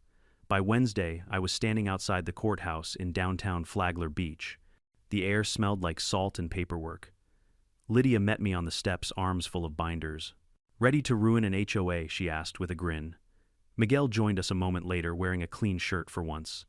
By Wednesday, I was standing outside the courthouse in downtown Flagler Beach. The air smelled like salt and paperwork. Lydia met me on the steps, arms full of binders. Ready to ruin an HOA, she asked with a grin. Miguel joined us a moment later, wearing a clean shirt for once.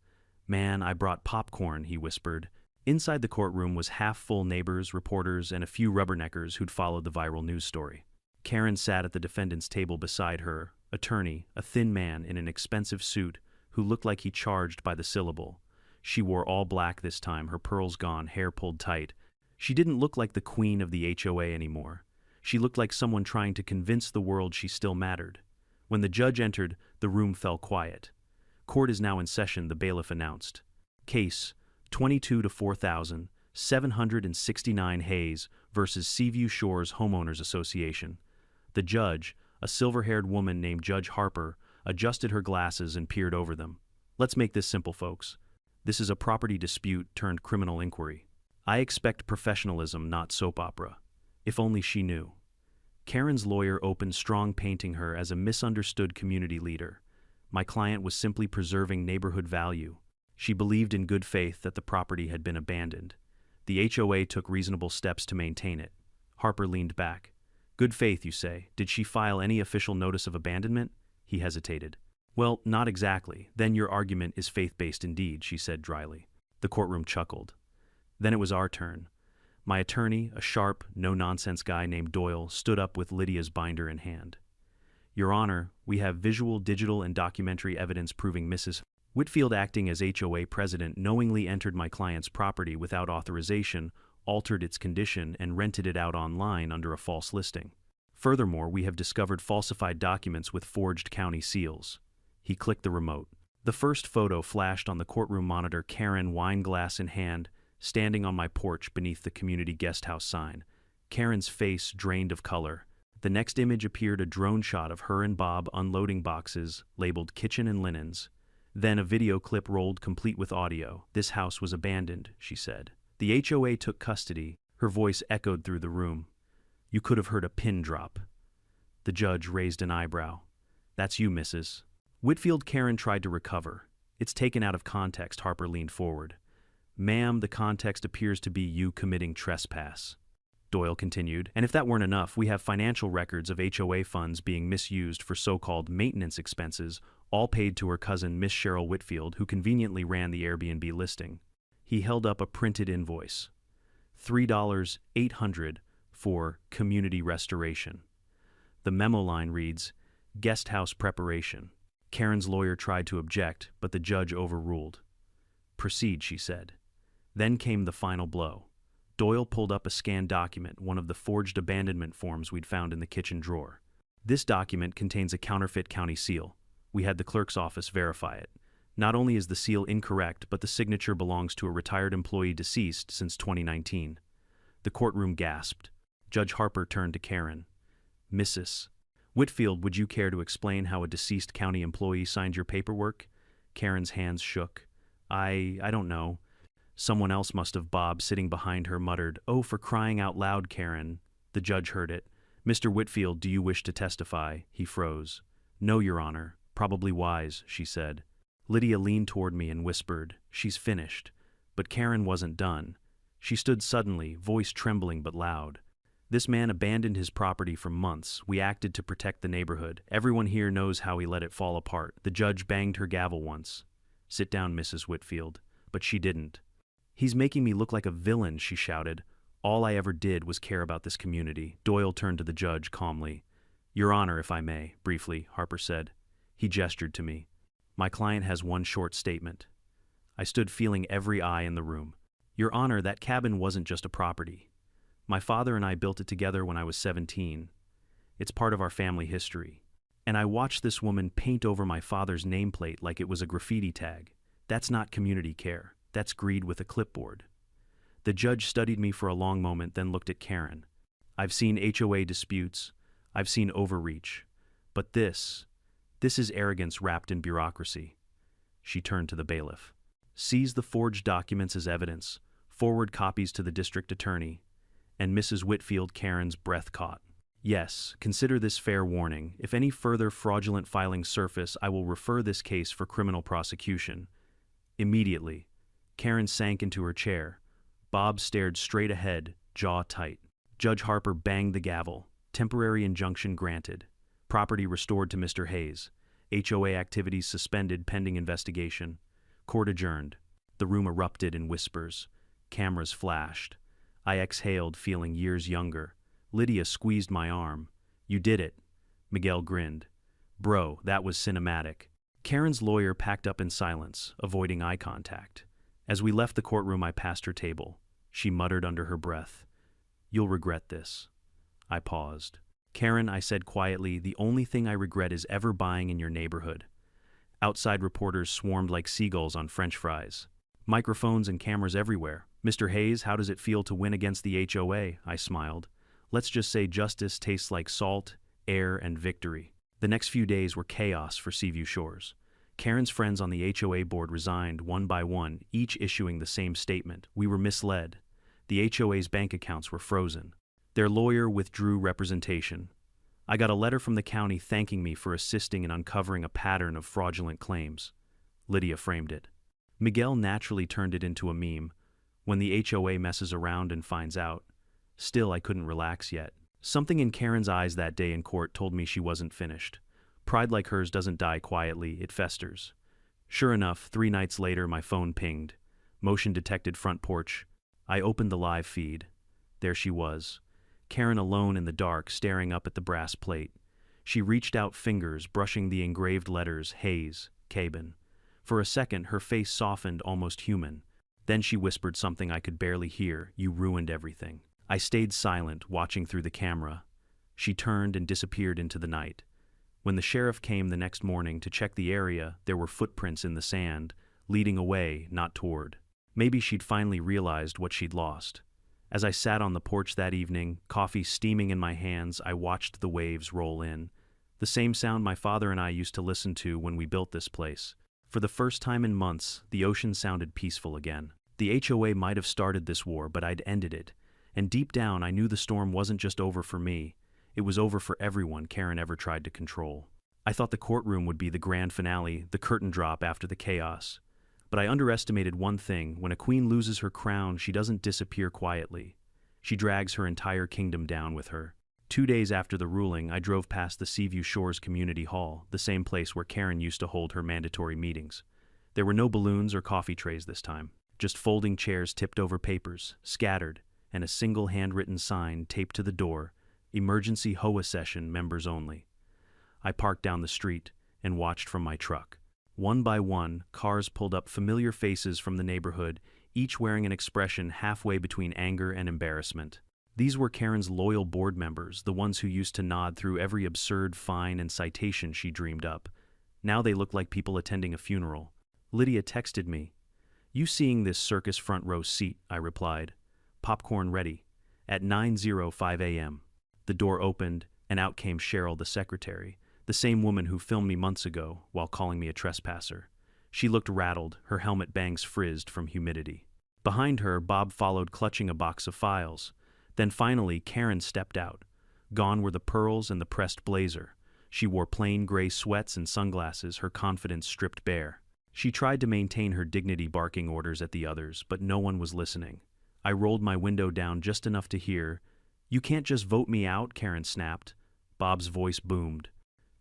Man, I brought popcorn, he whispered. Inside the courtroom was half-full neighbors, reporters, and a few rubberneckers who'd followed the viral news story. Karen sat at the defendant's table beside her, attorney, a thin man in an expensive suit who looked like he charged by the syllable. She wore all black this time, her pearls gone, hair pulled tight. She didn't look like the queen of the HOA anymore. She looked like someone trying to convince the world she still mattered. When the judge entered, the room fell quiet. Court is now in session, the bailiff announced. Case 22 to 4,769 Hayes versus Seaview Shores Homeowners Association. The judge, a silver-haired woman named Judge Harper, adjusted her glasses and peered over them. Let's make this simple, folks. This is a property dispute turned criminal inquiry. I expect professionalism, not soap opera. If only she knew. Karen's lawyer opened strong, painting her as a misunderstood community leader. My client was simply preserving neighborhood value. She believed in good faith that the property had been abandoned. The HOA took reasonable steps to maintain it. Harper leaned back. Good faith, you say? Did she file any official notice of abandonment? He hesitated. Well, not exactly. Then your argument is faith-based indeed, she said dryly. The courtroom chuckled. Then it was our turn. My attorney, a sharp, no-nonsense guy named Doyle, stood up with Lydia's binder in hand. Your Honor, we have visual, digital, and documentary evidence proving Mrs. Whitfield, acting as HOA president, knowingly entered my client's property without authorization, altered its condition, and rented it out online under a false listing. Furthermore, we have discovered falsified documents with forged county seals. He clicked the remote. The first photo flashed on the courtroom monitor, Karen, wine glass in hand, standing on my porch beneath the community guest house sign. Karen's face drained of color. The next image appeared, a drone shot of her and Bob unloading boxes labeled kitchen and linens. Then a video clip rolled, complete with audio. This house was abandoned, she said. The HOA took custody. Her voice echoed through the room. You could have heard a pin drop. The judge raised an eyebrow. That's you, Mrs. Whitfield. Karen tried to recover. It's taken out of context, Harper leaned forward. Ma'am, the context appears to be you committing trespass. Doyle continued, and if that weren't enough, we have financial records of HOA funds being misused for so-called maintenance expenses, all paid to her cousin, Miss Cheryl Whitfield, who conveniently ran the Airbnb listing. He held up a printed invoice. $3,800 for community restoration. The memo line reads, guest house preparation. Karen's lawyer tried to object, but the judge overruled. Proceed, she said. Then came the final blow. Doyle pulled up a scanned document, one of the forged abandonment forms we'd found in the kitchen drawer. This document contains a counterfeit county seal. We had the clerk's office verify it. Not only is the seal incorrect, but the signature belongs to a retired employee deceased since 2019. The courtroom gasped. Judge Harper turned to Karen. Mrs. Whitfield, would you care to explain how a deceased county employee signed your paperwork? Karen's hands shook. I don't know. Someone else must have. Bob, sitting behind her, muttered, Oh, for crying out loud, Karen. The judge heard it. Mr. Whitfield, do you wish to testify? He froze. No, Your Honor. Probably wise, she said. Lydia leaned toward me and whispered, She's finished. But Karen wasn't done. She stood suddenly, voice trembling but loud. This man abandoned his property for months. We acted to protect the neighborhood. Everyone here knows how he let it fall apart. The judge banged her gavel once. Sit down, Mrs. Whitfield. But she didn't. He's making me look like a villain, she shouted. All I ever did was care about this community. Doyle turned to the judge calmly. Your Honor, if I may, briefly, Harper said. He gestured to me. My client has one short statement. I stood feeling every eye in the room. Your Honor, that cabin wasn't just a property. My father and I built it together when I was 17. It's part of our family history. And I watched this woman paint over my father's nameplate like it was a graffiti tag. That's not community care. That's greed with a clipboard. The judge studied me for a long moment, then looked at Karen. I've seen HOA disputes. I've seen overreach. But this is arrogance wrapped in bureaucracy. She turned to the bailiff. Seize the forged documents as evidence. Forward copies to the district attorney. And Mrs. Whitfield, Karen's breath caught. Yes, consider this fair warning. If any further fraudulent filings surface, I will refer this case for criminal prosecution. Immediately, Karen sank into her chair. Bob stared straight ahead, jaw tight. Judge Harper banged the gavel. Temporary injunction granted. Property restored to Mr. Hayes. HOA activities suspended pending investigation. Court adjourned. The room erupted in whispers. Cameras flashed. I exhaled, feeling years younger. Lydia squeezed my arm. You did it. Miguel grinned. Bro, that was cinematic. Karen's lawyer packed up in silence, avoiding eye contact. As we left the courtroom, I passed her table. She muttered under her breath. You'll regret this. I paused. Karen, I said quietly, the only thing I regret is ever buying in your neighborhood. Outside reporters swarmed like seagulls on French fries. Microphones and cameras everywhere. Mr. Hayes, how does it feel to win against the HOA? I smiled. Let's just say justice tastes like salt, air, and victory. The next few days were chaos for Seaview Shores. Karen's friends on the HOA board resigned one by one, each issuing the same statement. We were misled. The HOA's bank accounts were frozen. Their lawyer withdrew representation. I got a letter from the county thanking me for assisting in uncovering a pattern of fraudulent claims. Lydia framed it. Miguel naturally turned it into a meme. When the HOA messes around and finds out. Still, I couldn't relax yet. Something in Karen's eyes that day in court told me she wasn't finished. Pride like hers doesn't die quietly, it festers. Sure enough, 3 nights later, my phone pinged. Motion detected front porch. I opened the live feed. There she was. Karen alone in the dark, staring up at the brass plate. She reached out fingers, brushing the engraved letters, Hayes, Cabin. For a second, her face softened, almost human. Then she whispered something I could barely hear. You ruined everything. I stayed silent, watching through the camera. She turned and disappeared into the night. When the sheriff came the next morning to check the area, there were footprints in the sand, leading away, not toward. Maybe she'd finally realized what she'd lost. As I sat on the porch that evening, coffee steaming in my hands, I watched the waves roll in. The same sound my father and I used to listen to when we built this place. For the first time in months, the ocean sounded peaceful again. The HOA might have started this war, but I'd ended it. And deep down, I knew the storm wasn't just over for me. It was over for everyone Karen ever tried to control. I thought the courtroom would be the grand finale, the curtain drop after the chaos. But I underestimated one thing. When a queen loses her crown, she doesn't disappear quietly. She drags her entire kingdom down with her. 2 days after the ruling, I drove past the Seaview Shores Community Hall, the same place where Karen used to hold her mandatory meetings. There were no balloons or coffee trays this time. Just folding chairs tipped over papers, scattered, and a single handwritten sign taped to the door, Emergency HOA Session, Members Only. I parked down the street and watched from my truck. One by one, cars pulled up, familiar faces from the neighborhood, each wearing an expression halfway between anger and embarrassment. These were Karen's loyal board members, the ones who used to nod through every absurd fine and citation she dreamed up. Now they looked like people attending a funeral. Lydia texted me. You seeing this circus front row seat, I replied. Popcorn ready. At 9:05 a.m. The door opened, and out came Cheryl, the secretary, the same woman who filmed me months ago while calling me a trespasser. She looked rattled, her helmet bangs frizzed from humidity. Behind her, Bob followed, clutching a box of files. Then finally, Karen stepped out. Gone were the pearls and the pressed blazer. She wore plain gray sweats and sunglasses, her confidence stripped bare. She tried to maintain her dignity, barking orders at the others, but no one was listening. I rolled my window down just enough to hear, "You can't just vote me out," Karen snapped. Bob's voice boomed.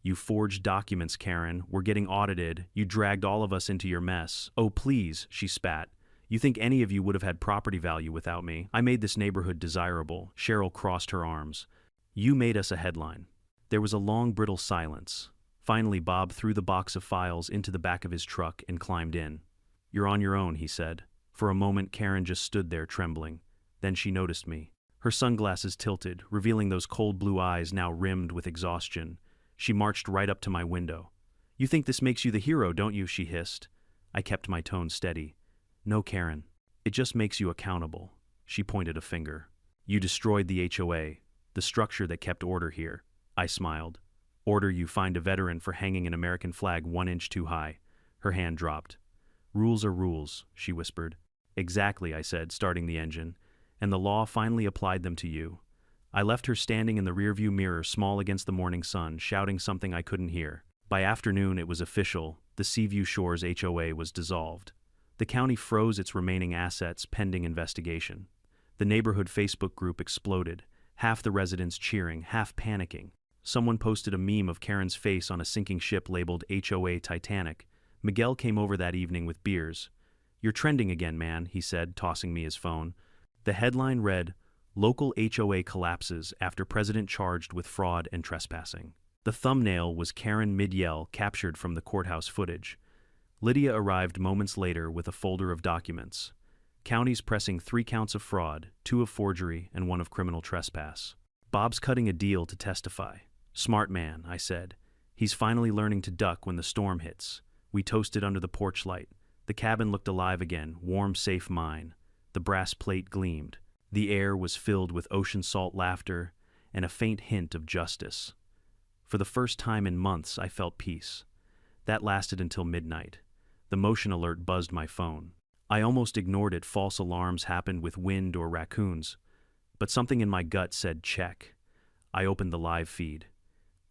"You forged documents, Karen. We're getting audited. You dragged all of us into your mess." "Oh, please," she spat. "You think any of you would have had property value without me? I made this neighborhood desirable." Cheryl crossed her arms. "You made us a headline." There was a long, brittle silence. Finally, Bob threw the box of files into the back of his truck and climbed in. "You're on your own," he said. For a moment, Karen just stood there, trembling. Then she noticed me. Her sunglasses tilted, revealing those cold blue eyes now rimmed with exhaustion. She marched right up to my window. "You think this makes you the hero, don't you?" she hissed. I kept my tone steady. "No, Karen. It just makes you accountable." She pointed a finger. "You destroyed the HOA, the structure that kept order here." I smiled. "Order? You fined a veteran for hanging an American flag 1 inch too high." Her hand dropped. "Rules are rules," she whispered. "Exactly," I said, starting the engine. "And the law finally applied them to you." I left her standing in the rearview mirror, small against the morning sun, shouting something I couldn't hear. By afternoon, it was official. The Seaview Shores HOA was dissolved. The county froze its remaining assets pending investigation. The neighborhood Facebook group exploded, half the residents cheering, half panicking. Someone posted a meme of Karen's face on a sinking ship labeled HOA Titanic. Miguel came over that evening with beers. "You're trending again, man," he said, tossing me his phone. The headline read, "Local HOA collapses after president charged with fraud and trespassing." The thumbnail was Karen mid-yell, captured from the courthouse footage. Lydia arrived moments later with a folder of documents. Counties pressing 3 counts of fraud, 2 of forgery, and 1 of criminal trespass. "Bob's cutting a deal to testify." "Smart man," I said. "He's finally learning to duck when the storm hits." We toasted under the porch light. The cabin looked alive again, warm, safe mine. The brass plate gleamed. The air was filled with ocean salt laughter and a faint hint of justice. For the first time in months, I felt peace. That lasted until midnight. The motion alert buzzed my phone. I almost ignored it. False alarms happened with wind or raccoons. But something in my gut said check. I opened the live feed.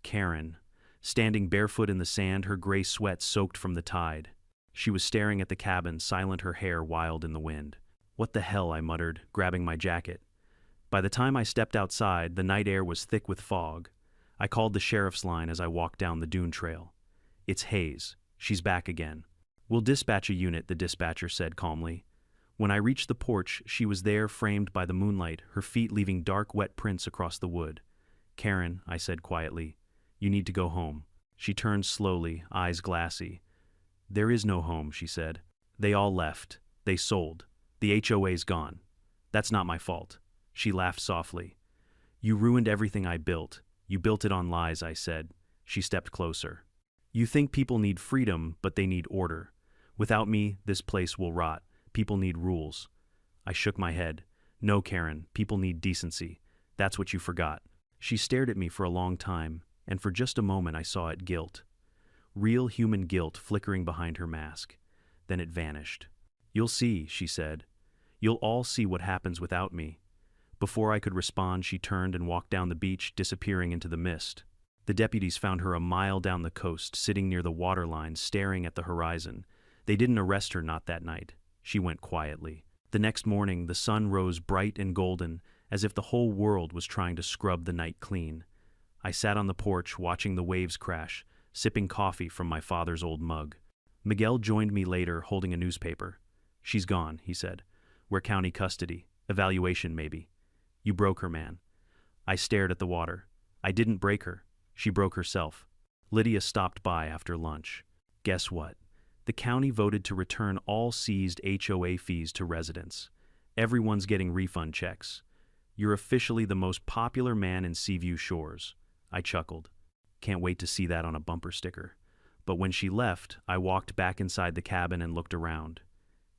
Karen, standing barefoot in the sand, her gray sweat soaked from the tide. She was staring at the cabin, silent, her hair wild in the wind. "What the hell?" I muttered, grabbing my jacket. By the time I stepped outside, the night air was thick with fog. I called the sheriff's line as I walked down the dune trail. "It's Hayes. She's back again." "We'll dispatch a unit," the dispatcher said calmly. When I reached the porch, she was there, framed by the moonlight, her feet leaving dark, wet prints across the wood. "Karen," I said quietly, "you need to go home." She turned slowly, eyes glassy. "There is no home," she said. "They all left. They sold. The HOA's gone. That's not my fault." She laughed softly. "You ruined everything I built. You built it on lies," I said. She stepped closer. "You think people need freedom, but they need order. Without me, this place will rot. People need rules." I shook my head. "No, Karen, people need decency. That's what you forgot." She stared at me for a long time, and for just a moment I saw it: guilt. Real human guilt flickering behind her mask. Then it vanished. "You'll see," she said. "You'll all see what happens without me." Before I could respond, she turned and walked down the beach, disappearing into the mist. The deputies found her a mile down the coast, sitting near the waterline, staring at the horizon. They didn't arrest her, not that night. She went quietly. The next morning, the sun rose bright and golden, as if the whole world was trying to scrub the night clean. I sat on the porch, watching the waves crash, sipping coffee from my father's old mug. Miguel joined me later, holding a newspaper. "She's gone," he said. "We're county custody. Evaluation, maybe." "You broke her, man." I stared at the water. "I didn't break her. She broke herself." Lydia stopped by after lunch. "Guess what? The county voted to return all seized HOA fees to residents. Everyone's getting refund checks. You're officially the most popular man in Seaview Shores." I chuckled. Can't wait to see that on a bumper sticker. But when she left, I walked back inside the cabin and looked around.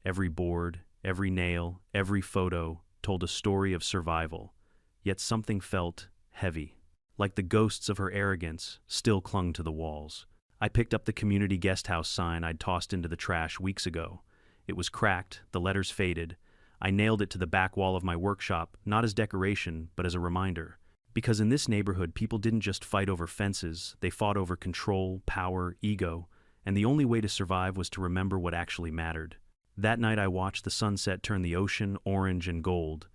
Every board, every nail, every photo told a story of survival. Yet something felt heavy. Like the ghosts of her arrogance still clung to the walls. I picked up the community guest house sign I'd tossed into the trash weeks ago. It was cracked, the letters faded. I nailed it to the back wall of my workshop, not as decoration, but as a reminder. Because in this neighborhood, people didn't just fight over fences, they fought over control, power, ego, and the only way to survive was to remember what actually mattered. That night I watched the sunset turn the ocean orange and gold.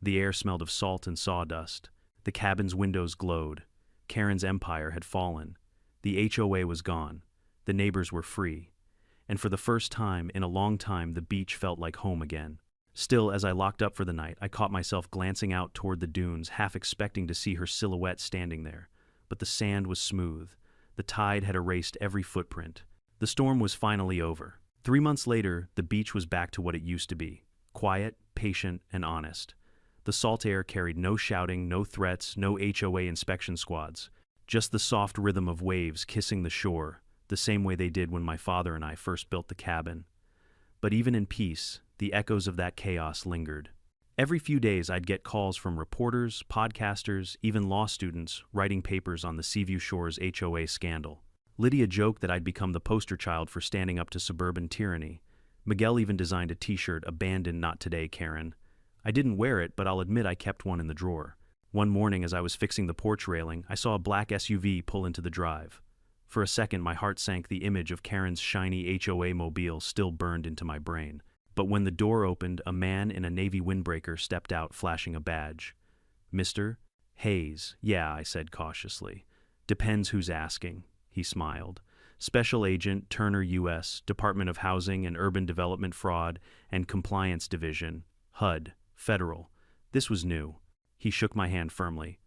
The air smelled of salt and sawdust. The cabin's windows glowed. Karen's empire had fallen. The HOA was gone. The neighbors were free. And for the first time in a long time, the beach felt like home again. Still, as I locked up for the night, I caught myself glancing out toward the dunes, half expecting to see her silhouette standing there. But the sand was smooth. The tide had erased every footprint. The storm was finally over. 3 months later, the beach was back to what it used to be. Quiet, patient, and honest. The salt air carried no shouting, no threats, no HOA inspection squads. Just the soft rhythm of waves kissing the shore, the same way they did when my father and I first built the cabin. But even in peace, the echoes of that chaos lingered. Every few days I'd get calls from reporters, podcasters, even law students writing papers on the Seaview Shores HOA scandal. Lydia joked that I'd become the poster child for standing up to suburban tyranny. Miguel even designed a t-shirt, "Abandoned Not Today, Karen." I didn't wear it, but I'll admit I kept one in the drawer. One morning as I was fixing the porch railing, I saw a black SUV pull into the drive. For a second my heart sank. The image of Karen's shiny HOA mobile still burned into my brain. But when the door opened, a man in a navy windbreaker stepped out flashing a badge. "Mr. Hayes." "Yeah," I said cautiously. "Depends who's asking." He smiled. "Special Agent, Turner U.S., Department of Housing and Urban Development Fraud and Compliance Division, HUD, Federal." This was new. He shook my hand firmly.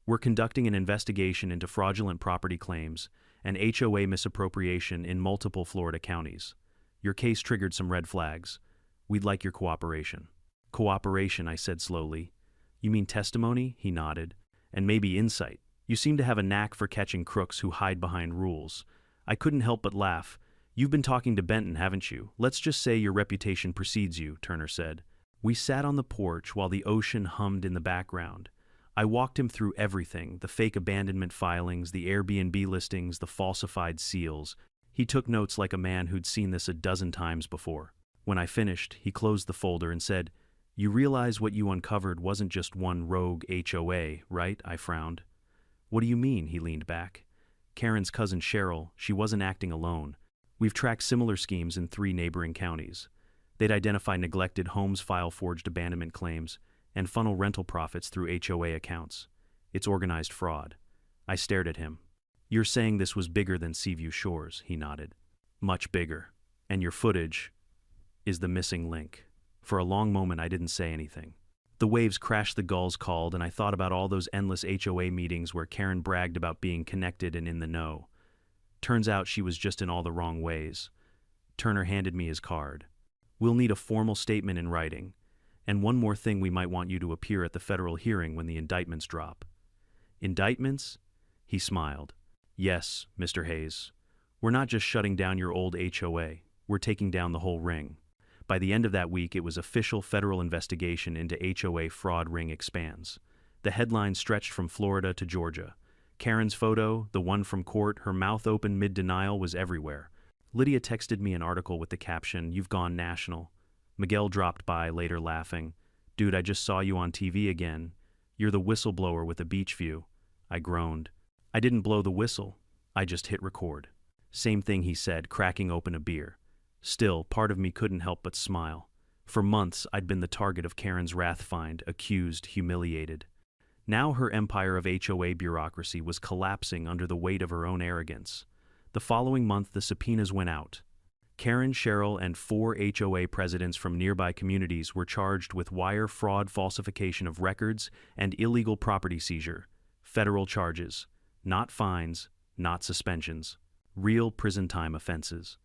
"We're conducting an investigation into fraudulent property claims and HOA misappropriation in multiple Florida counties. Your case triggered some red flags. We'd like your cooperation." "Cooperation," I said slowly. "You mean testimony?" He nodded. "And maybe insight. You seem to have a knack for catching crooks who hide behind rules." I couldn't help but laugh. "You've been talking to Benton, haven't you? Let's just say your reputation precedes you," Turner said. We sat on the porch while the ocean hummed in the background. I walked him through everything: the fake abandonment filings, the Airbnb listings, the falsified seals. He took notes like a man who'd seen this a dozen times before. When I finished, he closed the folder and said, "You realize what you uncovered wasn't just one rogue HOA, right?" I frowned. "What do you mean?" He leaned back. "Karen's cousin Cheryl, she wasn't acting alone. We've tracked similar schemes in 3 neighboring counties. They'd identify neglected homes, file forged abandonment claims, and funnel rental profits through HOA accounts. It's organized fraud." I stared at him. "You're saying this was bigger than Seaview Shores?" He nodded. "Much bigger. And your footage is the missing link." For a long moment I didn't say anything. The waves crashed, the gulls called, and I thought about all those endless HOA meetings where Karen bragged about being connected and in the know. Turns out she was just in all the wrong ways. Turner handed me his card. "We'll need a formal statement in writing. And one more thing, we might want you to appear at the federal hearing when the indictments drop." "Indictments?" He smiled. "Yes, Mr. Hayes. We're not just shutting down your old HOA. We're taking down the whole ring." By the end of that week, it was official: federal investigation into HOA fraud ring expands. The headlines stretched from Florida to Georgia. Karen's photo, the one from court, her mouth open mid-denial, was everywhere. Lydia texted me an article with the caption, "You've gone national." Miguel dropped by later laughing. "Dude, I just saw you on TV again. You're the whistleblower with a beach view." I groaned. "I didn't blow the whistle. I just hit record." "Same thing," he said, cracking open a beer. Still, part of me couldn't help but smile. For months, I'd been the target of Karen's wrath find, accused, humiliated. Now her empire of HOA bureaucracy was collapsing under the weight of her own arrogance. The following month, the subpoenas went out. Karen, Cheryl, and 4 HOA presidents from nearby communities were charged with wire fraud, falsification of records, and illegal property seizure. Federal charges. Not fines, not suspensions. Real prison time offenses.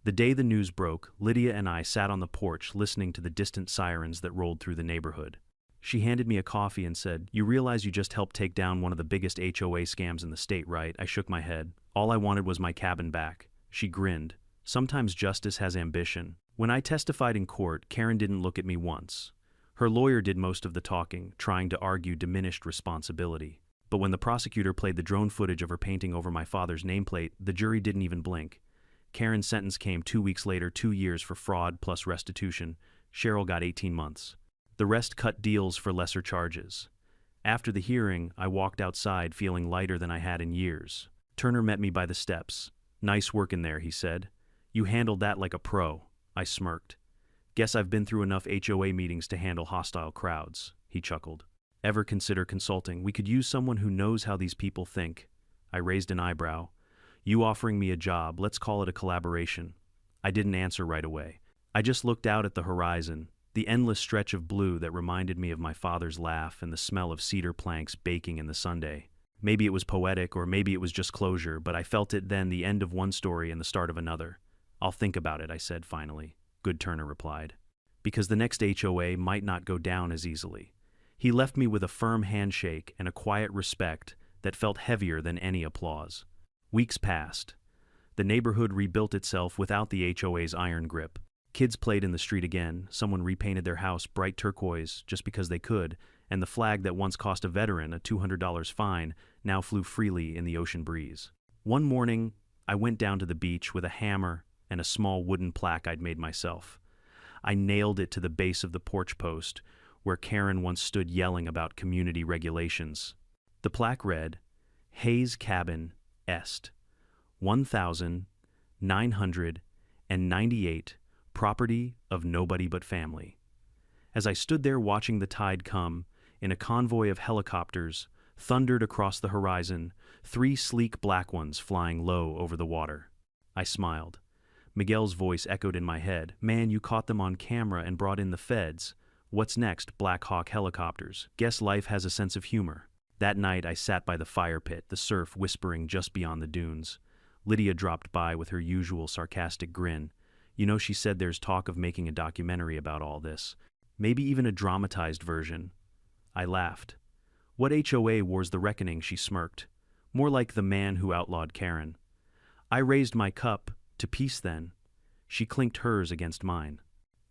The day the news broke, Lydia and I sat on the porch listening to the distant sirens that rolled through the neighborhood. She handed me a coffee and said, "You realize you just helped take down one of the biggest HOA scams in the state, right?" I shook my head. "All I wanted was my cabin back." She grinned. "Sometimes justice has ambition." When I testified in court, Karen didn't look at me once. Her lawyer did most of the talking, trying to argue diminished responsibility. But when the prosecutor played the drone footage of her painting over my father's nameplate, the jury didn't even blink. Karen's sentence came 2 weeks later: 2 years for fraud plus restitution. Cheryl got 18 months. The rest cut deals for lesser charges. After the hearing, I walked outside feeling lighter than I had in years. Turner met me by the steps. Nice work in there, he said. You handled that like a pro. I smirked. Guess I've been through enough HOA meetings to handle hostile crowds, he chuckled. Ever consider consulting? We could use someone who knows how these people think. I raised an eyebrow. You offering me a job, let's call it a collaboration. I didn't answer right away. I just looked out at the horizon, the endless stretch of blue that reminded me of my father's laugh and the smell of cedar planks baking in the Sunday. Maybe it was poetic, or maybe it was just closure, but I felt it then, the end of one story and the start of another. I'll think about it, I said finally. Good Turner replied. Because the next HOA might not go down as easily. He left me with a firm handshake and a quiet respect that felt heavier than any applause. Weeks passed. The neighborhood rebuilt itself without the HOA's iron grip. Kids played in the street again, someone repainted their house bright turquoise just because they could, and the flag that once cost a veteran a $200 fine now flew freely in the ocean breeze. One morning, I went down to the beach with a hammer and a small wooden plaque I'd made myself. I nailed it to the base of the porch post, where Karen once stood yelling about community regulations. The plaque read, Hayes Cabin, Est, 1998, property of nobody but family. As I stood there watching the tide come, in a convoy of helicopters, thundered across the horizon, 3 sleek black ones flying low over the water. I smiled. Miguel's voice echoed in my head. Man, you caught them on camera and brought in the feds. What's next, Black Hawk helicopters? Guess life has a sense of humor. That night I sat by the fire pit, the surf whispering just beyond the dunes. Lydia dropped by with her usual sarcastic grin. You know, she said there's talk of making a documentary about all this. Maybe even a dramatized version. I laughed. What HOA wars the reckoning, she smirked. More like the man who outlawed Karen. I raised my cup, to peace then. She clinked hers against mine.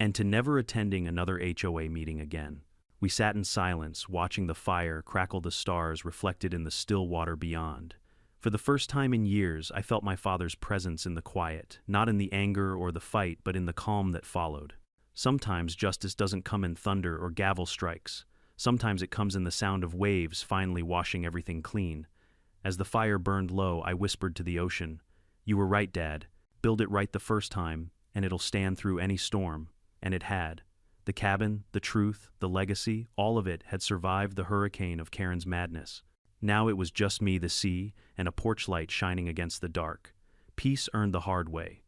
And to never attending another HOA meeting again. We sat in silence, watching the fire crackle the stars reflected in the still water beyond. For the first time in years, I felt my father's presence in the quiet, not in the anger or the fight, but in the calm that followed. Sometimes justice doesn't come in thunder or gavel strikes. Sometimes it comes in the sound of waves finally washing everything clean. As the fire burned low, I whispered to the ocean, You were right, Dad. Build it right the first time, and it'll stand through any storm. And it had. The cabin, the truth, the legacy, all of it had survived the hurricane of Karen's madness. Now it was just me, the sea, and a porch light shining against the dark. Peace earned the hard way.